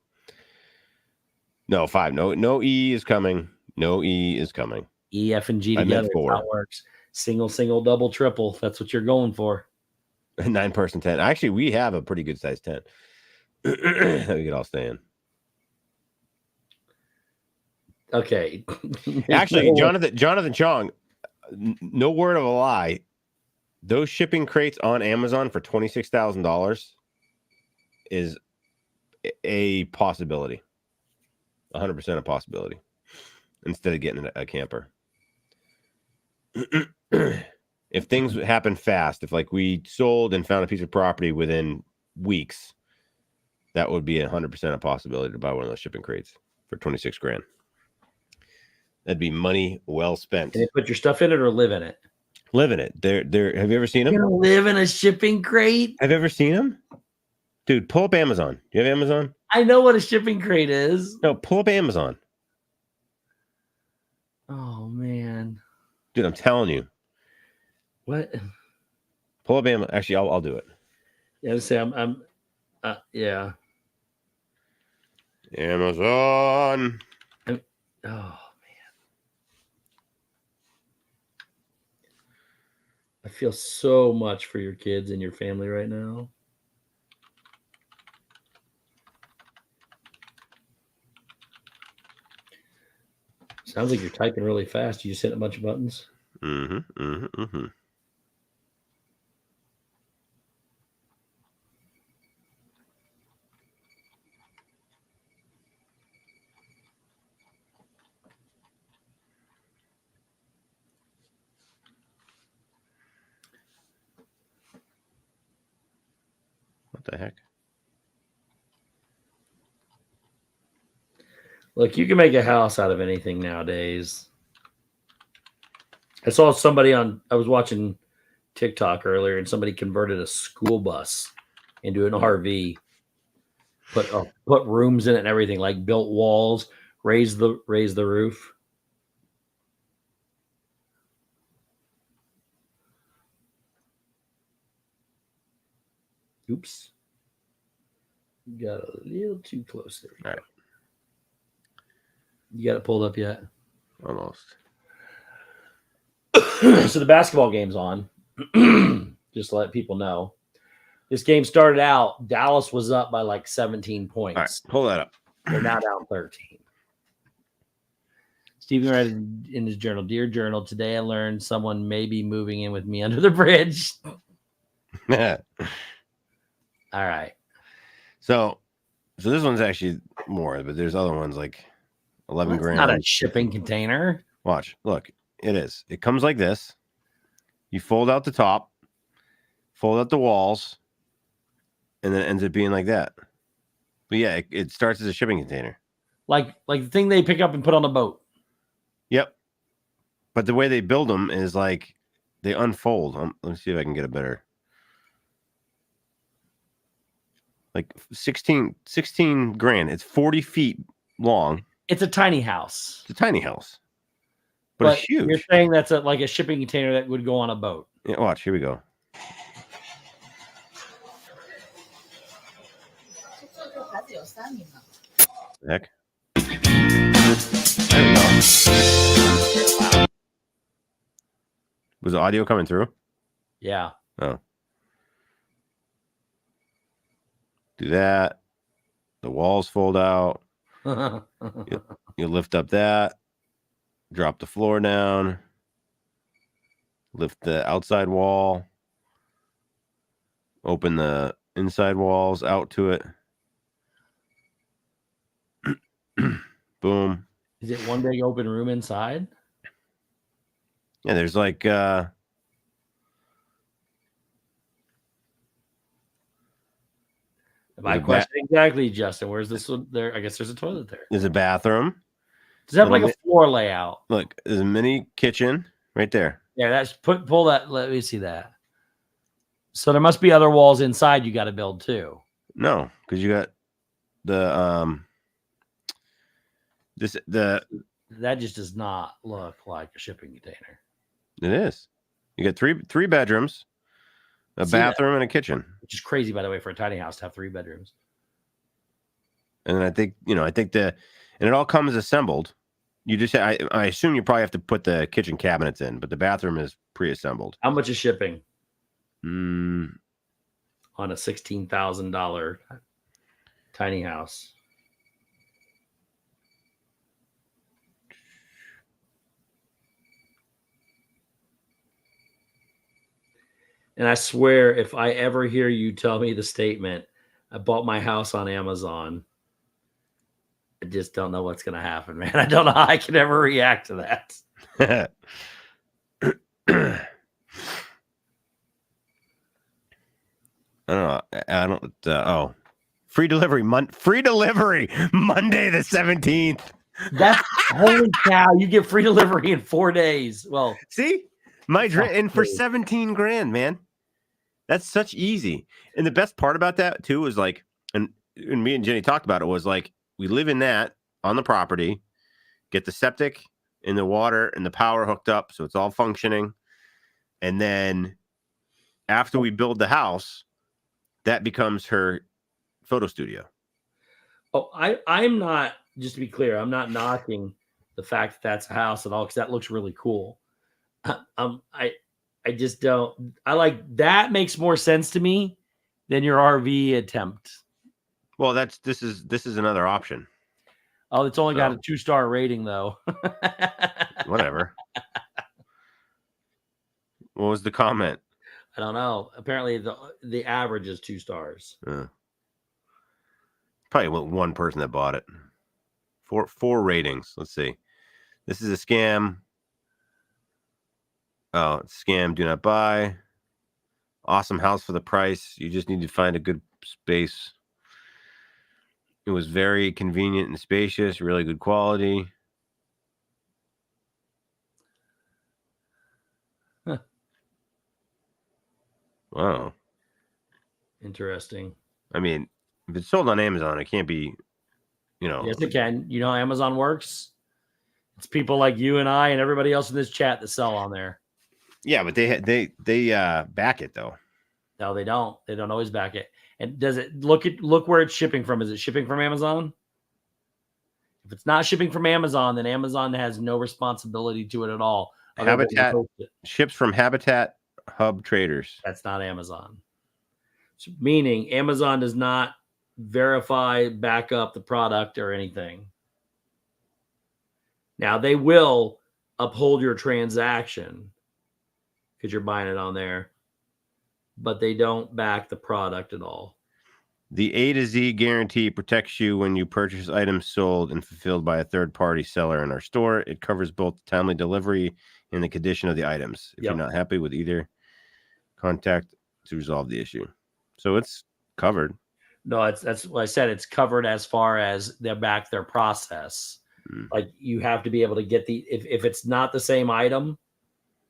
Speaker 3: No, 5. No E is coming. No E is coming.
Speaker 2: E, F, and G together.
Speaker 3: I meant 4.
Speaker 2: That's how it works. Single, double, triple. That's what you're going for.
Speaker 3: 9-person tent. Actually, we have a pretty good sized tent that we could all stay in.
Speaker 2: Okay.
Speaker 3: Actually, Jonathan Chong, no word of a lie, those shipping crates on Amazon for $26,000 is a possibility. 100% a possibility instead of getting a camper. If things happen fast, if like we sold and found a piece of property within weeks, that would be 100% a possibility to buy one of those shipping crates for 26 grand. That'd be money well spent.
Speaker 2: Can you put your stuff in it or live in it?
Speaker 3: Live in it. They're have you ever seen them?
Speaker 2: You're gonna live in a shipping crate?
Speaker 3: Have you ever seen them? Dude, pull up Amazon. Do you have Amazon?
Speaker 2: I know what a shipping crate is.
Speaker 3: No, pull up Amazon.
Speaker 2: Oh man.
Speaker 3: Dude, I'm telling you.
Speaker 2: What?
Speaker 3: Pull up Amazon. Actually, I'll do it.
Speaker 2: Yeah, I say I'm yeah.
Speaker 3: Amazon.
Speaker 2: Oh man. I feel so much for your kids and your family right now. Sounds like you're typing really fast. You just hit a bunch of buttons.
Speaker 3: What the heck?
Speaker 2: Look, you can make a house out of anything nowadays. I saw somebody I was watching TikTok earlier, and somebody converted a school bus into an RV, put rooms in it and everything, like built walls, raised the roof. Oops. Got a little too close there.
Speaker 3: All right.
Speaker 2: You got it pulled up yet?
Speaker 3: Almost.
Speaker 2: So the basketball game's on. Just to let people know. This game started out, Dallas was up by like 17 points.
Speaker 3: All right, pull that up.
Speaker 2: They're now down 13. Stephen read in his journal, Dear Journal, today I learned someone may be moving in with me under the bridge. All right.
Speaker 3: So this one's actually more, but there's other ones like 11
Speaker 2: That's
Speaker 3: grand.
Speaker 2: not a shipping container.
Speaker 3: Watch. Look, it is. It comes like this. You fold out the top, fold out the walls, and then it ends up being like that. But yeah, it starts as a shipping container.
Speaker 2: Like the thing they pick up and put on a boat.
Speaker 3: Yep. But the way they build them is like they unfold. Let me see if I can get a better. Like 16 grand. It's 40 feet long.
Speaker 2: It's a tiny house.
Speaker 3: It's a tiny house. But it's huge.
Speaker 2: You're saying that's like a shipping container that would go on a boat.
Speaker 3: Yeah, watch. Here we go. Heck. There we go. Was the audio coming through?
Speaker 2: Yeah.
Speaker 3: Oh. Do that. The walls fold out. You lift up that. drop the floor down, lift the outside wall, open the inside walls out to it. Boom.
Speaker 2: Is it one big open room inside?
Speaker 3: Yeah, there's like
Speaker 2: My question exactly, Justin. Where's this one there? I guess there's a toilet there.
Speaker 3: There's a bathroom.
Speaker 2: Does it have like a floor layout?
Speaker 3: Look, there's a mini kitchen right there.
Speaker 2: Yeah, that's pull that. Let me see that. So there must be other walls inside you got to build too.
Speaker 3: No, because you got the
Speaker 2: that just does not look like a shipping container.
Speaker 3: It is. You got three bedrooms, a bathroom, and a kitchen.
Speaker 2: Which is crazy, by the way, for a tiny house to have 3 bedrooms.
Speaker 3: And I think and it all comes assembled. You just, I assume you probably have to put the kitchen cabinets in, but the bathroom is pre-assembled.
Speaker 2: How much is shipping?
Speaker 3: On
Speaker 2: a $16,000 tiny house. And I swear, if I ever hear you tell me the statement, I bought my house on Amazon, I just don't know what's going to happen, man. I don't know how I can ever react to that.
Speaker 3: I don't. Free delivery Monday the 17th.
Speaker 2: That's holy cow! You get free delivery in 4 days. Well,
Speaker 3: see, and for 17 grand, man. That's such easy. And the best part about that too is like, and me and Jenny talked about it, was like, we live in that on the property, get the septic and the water and the power hooked up, so it's all functioning. And then after we build the house, that becomes her photo studio.
Speaker 2: Oh, I'm not, just to be clear, I'm not knocking the fact that that's a house at all, because that looks really cool. I just don't. I like that. Makes more sense to me than your RV attempt.
Speaker 3: Well, this is another option.
Speaker 2: Oh, it's only got a 2-star rating though.
Speaker 3: Whatever. What was the comment?
Speaker 2: I don't know. Apparently the average is 2 stars.
Speaker 3: Probably one person that bought it. Four ratings. Let's see. This is a scam. Oh, scam, do not buy. Awesome house for the price. You just need to find a good space. It was very convenient and spacious, really good quality.
Speaker 2: Huh.
Speaker 3: Wow.
Speaker 2: Interesting.
Speaker 3: I mean, if it's sold on Amazon, it can't be,
Speaker 2: Yes, it can. You know how Amazon works? It's people like you and I and everybody else in this chat that sell on there.
Speaker 3: Yeah, but they back it though.
Speaker 2: No, they don't. They don't always back it. And does it look where it's shipping from? Is it shipping from Amazon? If it's not shipping from Amazon, then Amazon has no responsibility to it at all.
Speaker 3: Habitat ships from Habitat Hub Traders.
Speaker 2: That's not Amazon. So, meaning Amazon does not verify, back up the product or anything. Now they will uphold your transaction because you're buying it on there, but they don't back the product at all.
Speaker 3: The A to Z guarantee protects you when you purchase items sold and fulfilled by a third-party seller in our store. It covers both timely delivery and the condition of the items. If you're not happy with either, contact to resolve the issue. So it's covered.
Speaker 2: No, that's what I said. It's covered as far as they back their process. Like you have to be able to get if it's not the same item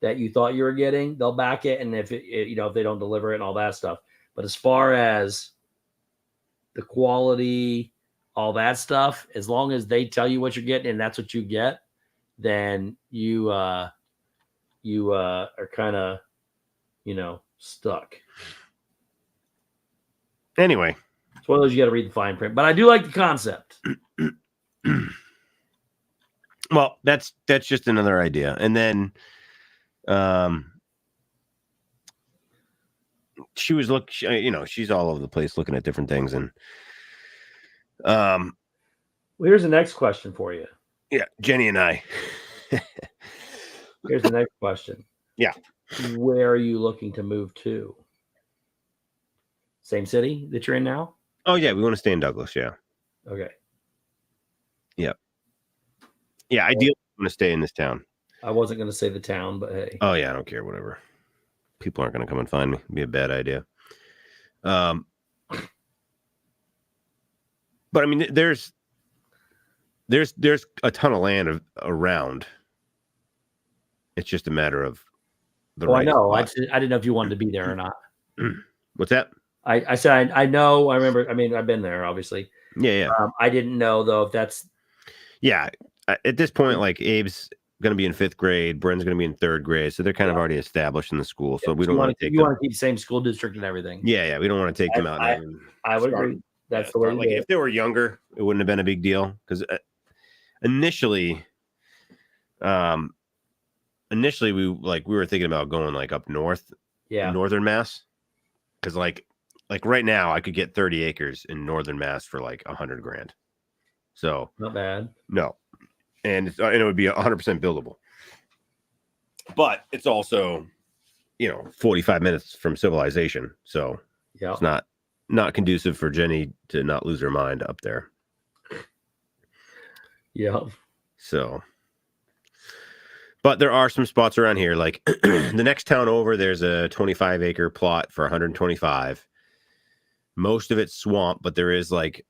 Speaker 2: that you thought you were getting, they'll back it. And if if they don't deliver it and all that stuff. But as far as the quality, all that stuff, as long as they tell you what you're getting and that's what you get, then you are kind of, stuck.
Speaker 3: Anyway,
Speaker 2: it's one of those you got to read the fine print, but I do like the concept.
Speaker 3: Well, that's just another idea. And then she was she's all over the place looking at different things. And
Speaker 2: well, here's the next question for you.
Speaker 3: Yeah, Jenny and I.
Speaker 2: Here's the next question.
Speaker 3: Yeah.
Speaker 2: Where are you looking to move to? Same city that you're in now?
Speaker 3: Oh yeah, we want to stay in Douglas. Yeah.
Speaker 2: Okay.
Speaker 3: Yeah, ideally, I want to stay in this town.
Speaker 2: I wasn't going to say the town, but hey.
Speaker 3: Oh yeah, I don't care. Whatever. People aren't going to come and find me. It'd be a bad idea. But I mean, there's a ton of land around. It's just a matter of the
Speaker 2: I
Speaker 3: right
Speaker 2: know. I
Speaker 3: spot.
Speaker 2: didn't know if you wanted to be there or not.
Speaker 3: What's that?
Speaker 2: I said I know. I remember. I mean, I've been there, obviously.
Speaker 3: Yeah.
Speaker 2: I didn't know though if that's.
Speaker 3: Yeah. At this point, like Abe's going to be in 5th grade, Bryn's going to be in 3rd grade, so they're kind of already established in the school. So we don't want to take.
Speaker 2: You want to keep the same school district and everything.
Speaker 3: Yeah. We don't want to take them out.
Speaker 2: I would agree. That's the way.
Speaker 3: Like if they were younger, it wouldn't have been a big deal because initially we were thinking about going like up north, northern Mass, because like right now I could get 30 acres in northern Mass for like $100,000. So
Speaker 2: not bad.
Speaker 3: No, and it would be 100% buildable, but it's also 45 minutes from civilization, so it's not conducive for Jenny to not lose her mind up there.
Speaker 2: Yeah.
Speaker 3: So, but there are some spots around here, like the next town over, there's a 25-acre plot for 125. Most of it's swamp, but there is like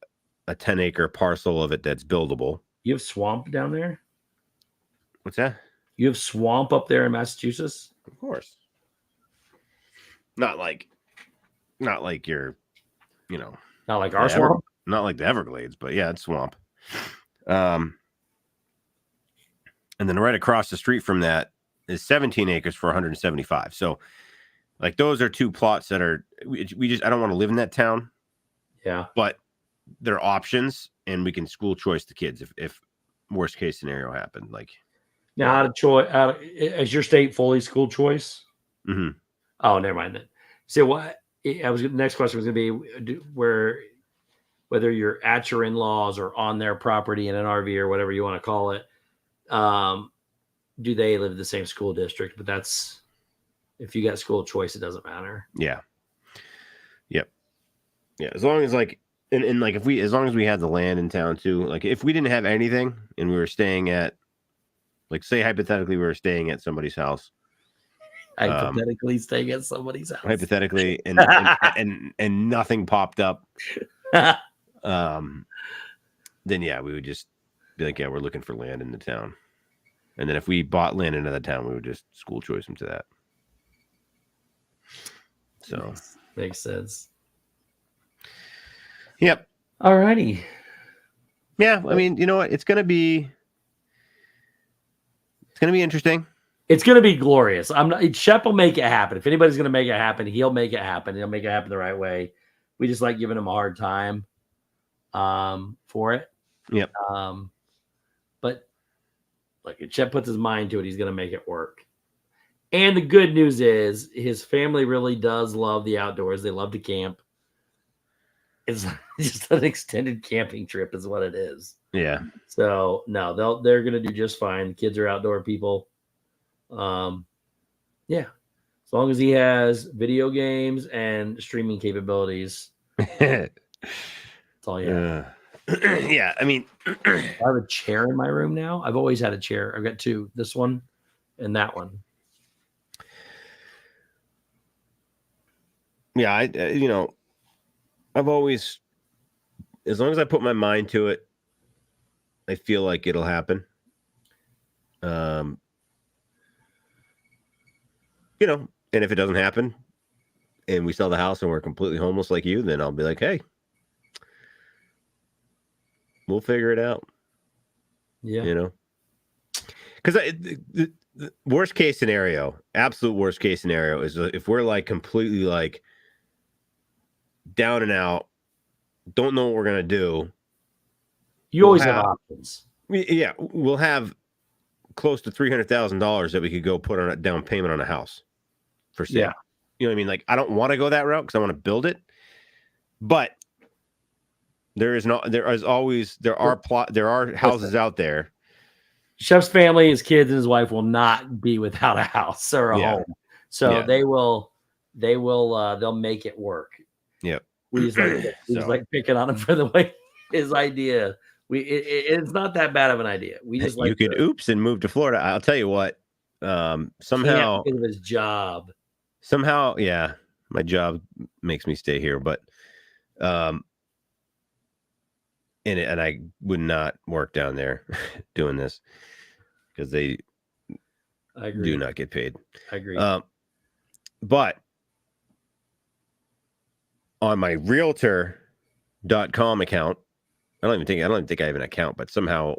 Speaker 3: a 10-acre parcel of it that's buildable.
Speaker 2: You have swamp down there?
Speaker 3: What's that?
Speaker 2: You have swamp up there in Massachusetts?
Speaker 3: Of course. Not like your,
Speaker 2: not like our swamp?
Speaker 3: Not like the Everglades, but yeah, it's swamp. And then right across the street from that is 17 acres for 175. So like those are two plots that are, I don't want to live in that town.
Speaker 2: Yeah.
Speaker 3: But they're options and we can school choice the kids if worst case scenario happened. Like
Speaker 2: now out of choice, is your state fully school choice?
Speaker 3: Mm-hmm.
Speaker 2: Oh, never mind then. So what the next question was going to be whether you're at your in-laws or on their property in an RV or whatever you want to call it. Do they live in the same school district? But that's if you got school choice, it doesn't matter.
Speaker 3: Yeah. Yep. Yeah. As long as like, and like as long as we had the land in town too, like if we didn't have anything and we were staying at, like say hypothetically we were staying at somebody's house.
Speaker 2: Hypothetically staying at somebody's house.
Speaker 3: Hypothetically, and nothing popped up. Then yeah, we would just be like, yeah, we're looking for land in the town. And then if we bought land in another town, we would just school choice them to that. So
Speaker 2: makes sense.
Speaker 3: Yep.
Speaker 2: All righty.
Speaker 3: Yeah, I mean, you know what? It's gonna be interesting.
Speaker 2: It's gonna be glorious. Shep will make it happen. If anybody's gonna make it happen, he'll make it happen. He'll make it happen the right way. We just like giving him a hard time for it.
Speaker 3: Yep.
Speaker 2: But like if Shep puts his mind to it, he's gonna make it work. And the good news is his family really does love the outdoors. They love to camp. It's just an extended camping trip is what it is.
Speaker 3: Yeah.
Speaker 2: So no, they're gonna do just fine. The kids are outdoor people. Yeah. As long as he has video games and streaming capabilities. That's all you have.
Speaker 3: Yeah, I mean
Speaker 2: I have a chair in my room now. I've always had a chair. I've got two, this one and that one.
Speaker 3: Yeah, I've always, as long as I put my mind to it, I feel like it'll happen. And if it doesn't happen and we sell the house and we're completely homeless like you, then I'll be like, hey, we'll figure it out.
Speaker 2: Yeah.
Speaker 3: Because the worst case scenario, absolute worst case scenario is if we're like completely like down and out, don't know what we're going to do.
Speaker 2: You always have options.
Speaker 3: Yeah. We'll have close to $300,000 that we could go put on a down payment on a house for sale.
Speaker 2: Yeah.
Speaker 3: You know what I mean? Like, I don't want to go that route because I want to build it, but there are houses out there
Speaker 2: Shep's family, his kids, and his wife will not be without a house or a home. So they'll make it work.
Speaker 3: Yep.
Speaker 2: We just like picking on him for the way his idea. It's not that bad of an idea. We just like
Speaker 3: you could oops and move to Florida. I'll tell you what. Somehow
Speaker 2: because of his job.
Speaker 3: Somehow, yeah, my job makes me stay here, but and I would not work down there doing this because they do not get paid.
Speaker 2: I agree.
Speaker 3: But on my realtor.com account, I don't even think I have an account, but somehow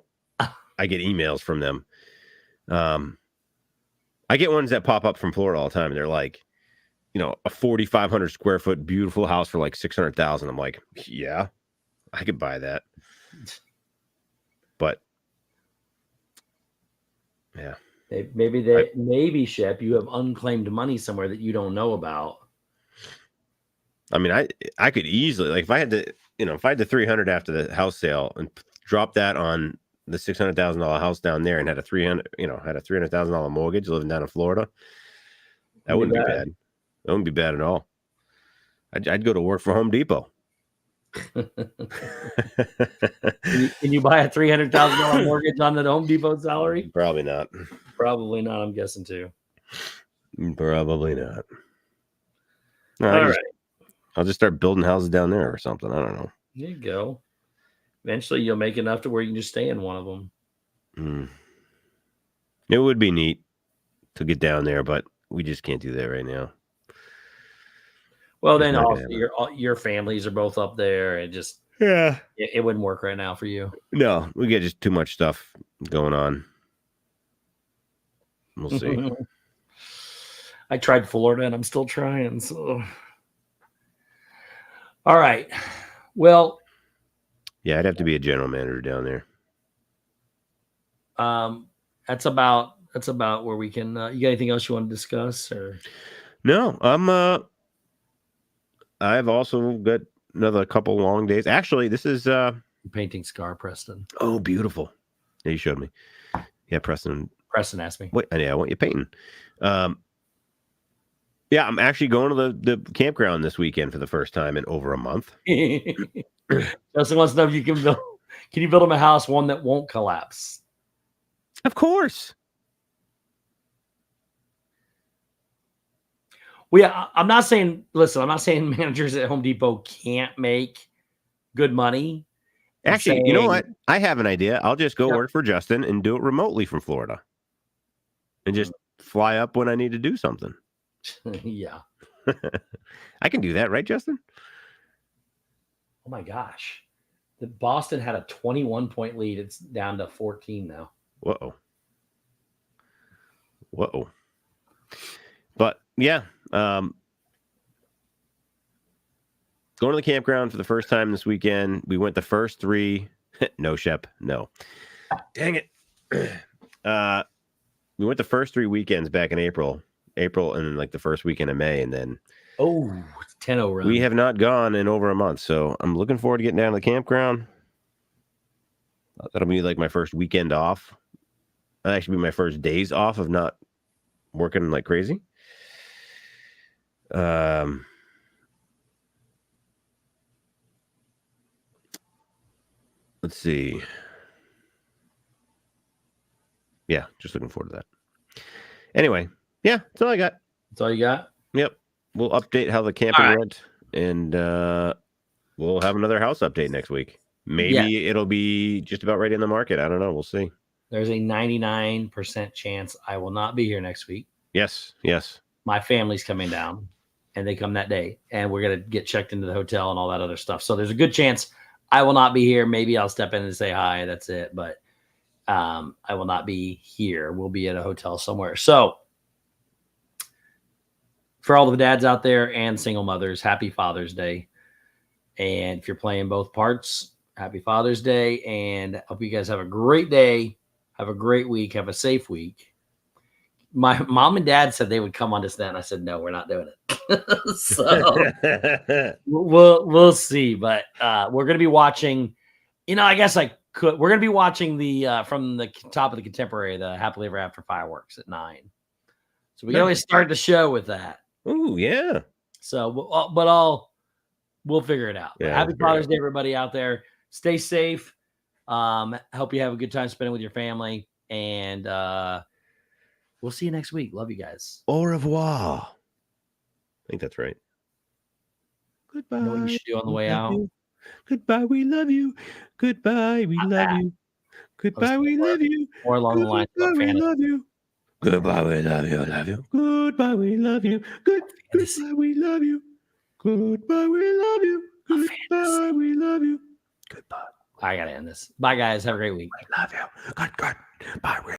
Speaker 3: I get emails from them. I get ones that pop up from Florida all the time. And they're like, a 4,500 square foot beautiful house for like 600,000. I'm like, yeah, I could buy that. But yeah,
Speaker 2: maybe Shep, you have unclaimed money somewhere that you don't know about.
Speaker 3: I mean, I could easily, like, if I had the 300 after the house sale and drop that on the $600,000 house down there and had a $300,000 mortgage living down in Florida, that wouldn't be bad. That wouldn't be bad at all. I'd go to work for Home Depot.
Speaker 2: Can you buy a $300,000 mortgage on the Home Depot salary?
Speaker 3: Probably not.
Speaker 2: Probably not. I'm guessing too.
Speaker 3: Probably not.
Speaker 2: All right.
Speaker 3: I'll just start building houses down there or something. I don't know.
Speaker 2: There you go. Eventually, you'll make enough to where you can just stay in one of them.
Speaker 3: It would be neat to get down there, but we just can't do that right now.
Speaker 2: Well, then also your families are both up there, and just it wouldn't work right now for you.
Speaker 3: No, we get just too much stuff going on. We'll see.
Speaker 2: I tried Florida, and I'm still trying. So, all right. Well,
Speaker 3: yeah, I'd have to be a general manager down there.
Speaker 2: That's about where we can. You got anything else you want to discuss, or
Speaker 3: no? I've also got another couple long days. Actually, this is
Speaker 2: painting Scar, Preston.
Speaker 3: Oh, beautiful! Yeah, you showed me. Yeah, Preston
Speaker 2: asked me.
Speaker 3: Wait, yeah, I want you painting. Yeah, I'm actually going to the campground this weekend for the first time in over a month.
Speaker 2: Justin wants to know if you can build. Can you build him a house, one that won't collapse?
Speaker 3: Of course.
Speaker 2: Well, yeah, I'm not saying managers at Home Depot can't make good money.
Speaker 3: Actually, you know what? I have an idea. I'll just go work for Justin and do it remotely from Florida. And just fly up when I need to do something.
Speaker 2: Yeah.
Speaker 3: I can do that, right, Justin?
Speaker 2: Oh my gosh. The Boston had a 21-point lead. It's down to 14 now.
Speaker 3: Whoa. But yeah, going to the campground for the first time this weekend. We went the first 3. No, Shep. No. Dang it. We went the first 3 weekends back in April, and then like the first weekend of May, and then
Speaker 2: it's 10-0 run.
Speaker 3: We have not gone in over a month, so I'm looking forward to getting down to the campground. That'll be like my first weekend off. That'll actually be my first days off of not working like crazy. Let's see. Yeah, just looking forward to that. Anyway, yeah, that's all I got.
Speaker 2: That's all you got?
Speaker 3: Yep. We'll update how the camping went, and we'll have another house update next week. Maybe it'll be just about right in the market. I don't know. We'll see.
Speaker 2: There's a 99% chance I will not be here next week.
Speaker 3: Yes.
Speaker 2: My family's coming down, and they come that day, and we're going to get checked into the hotel and all that other stuff. So there's a good chance I will not be here. Maybe I'll step in and say hi. That's it. But I will not be here. We'll be at a hotel somewhere. So for all the dads out there and single mothers, happy Father's Day. And if you're playing both parts, happy Father's Day. And I hope you guys have a great day. Have a great week. Have a safe week. My mom and dad said they would come on to that, and I said, no, we're not doing it. So we'll see. But we're going to be watching, I guess I we're gonna be watching the from the top of the Contemporary, the Happily Ever After fireworks at 9. So we can always start the show with that.
Speaker 3: Oh yeah.
Speaker 2: So, we'll figure it out. But
Speaker 3: Yeah,
Speaker 2: happy
Speaker 3: we'll figure it
Speaker 2: Father's
Speaker 3: out.
Speaker 2: Day, everybody out there. Stay safe. Hope you have a good time spending with your family, and we'll see you next week. Love you guys.
Speaker 3: Au revoir. I think that's right. Goodbye.
Speaker 2: You know what you should do on the way
Speaker 3: love
Speaker 2: out?
Speaker 3: you. Goodbye, we love you. Goodbye, we
Speaker 2: Not
Speaker 3: love
Speaker 2: that.
Speaker 3: you. Goodbye, we love you.
Speaker 2: More along the lines
Speaker 3: Goodbye,
Speaker 2: of
Speaker 3: we
Speaker 2: fantasy.
Speaker 3: love you. Goodbye, we love you. Love you. Goodbye, we love you. Goodbye, we love you. Goodbye, we love you. Goodbye, we love you. Goodbye.
Speaker 2: I gotta end this. Bye, guys. Have a great week.
Speaker 3: We love you. Goodbye.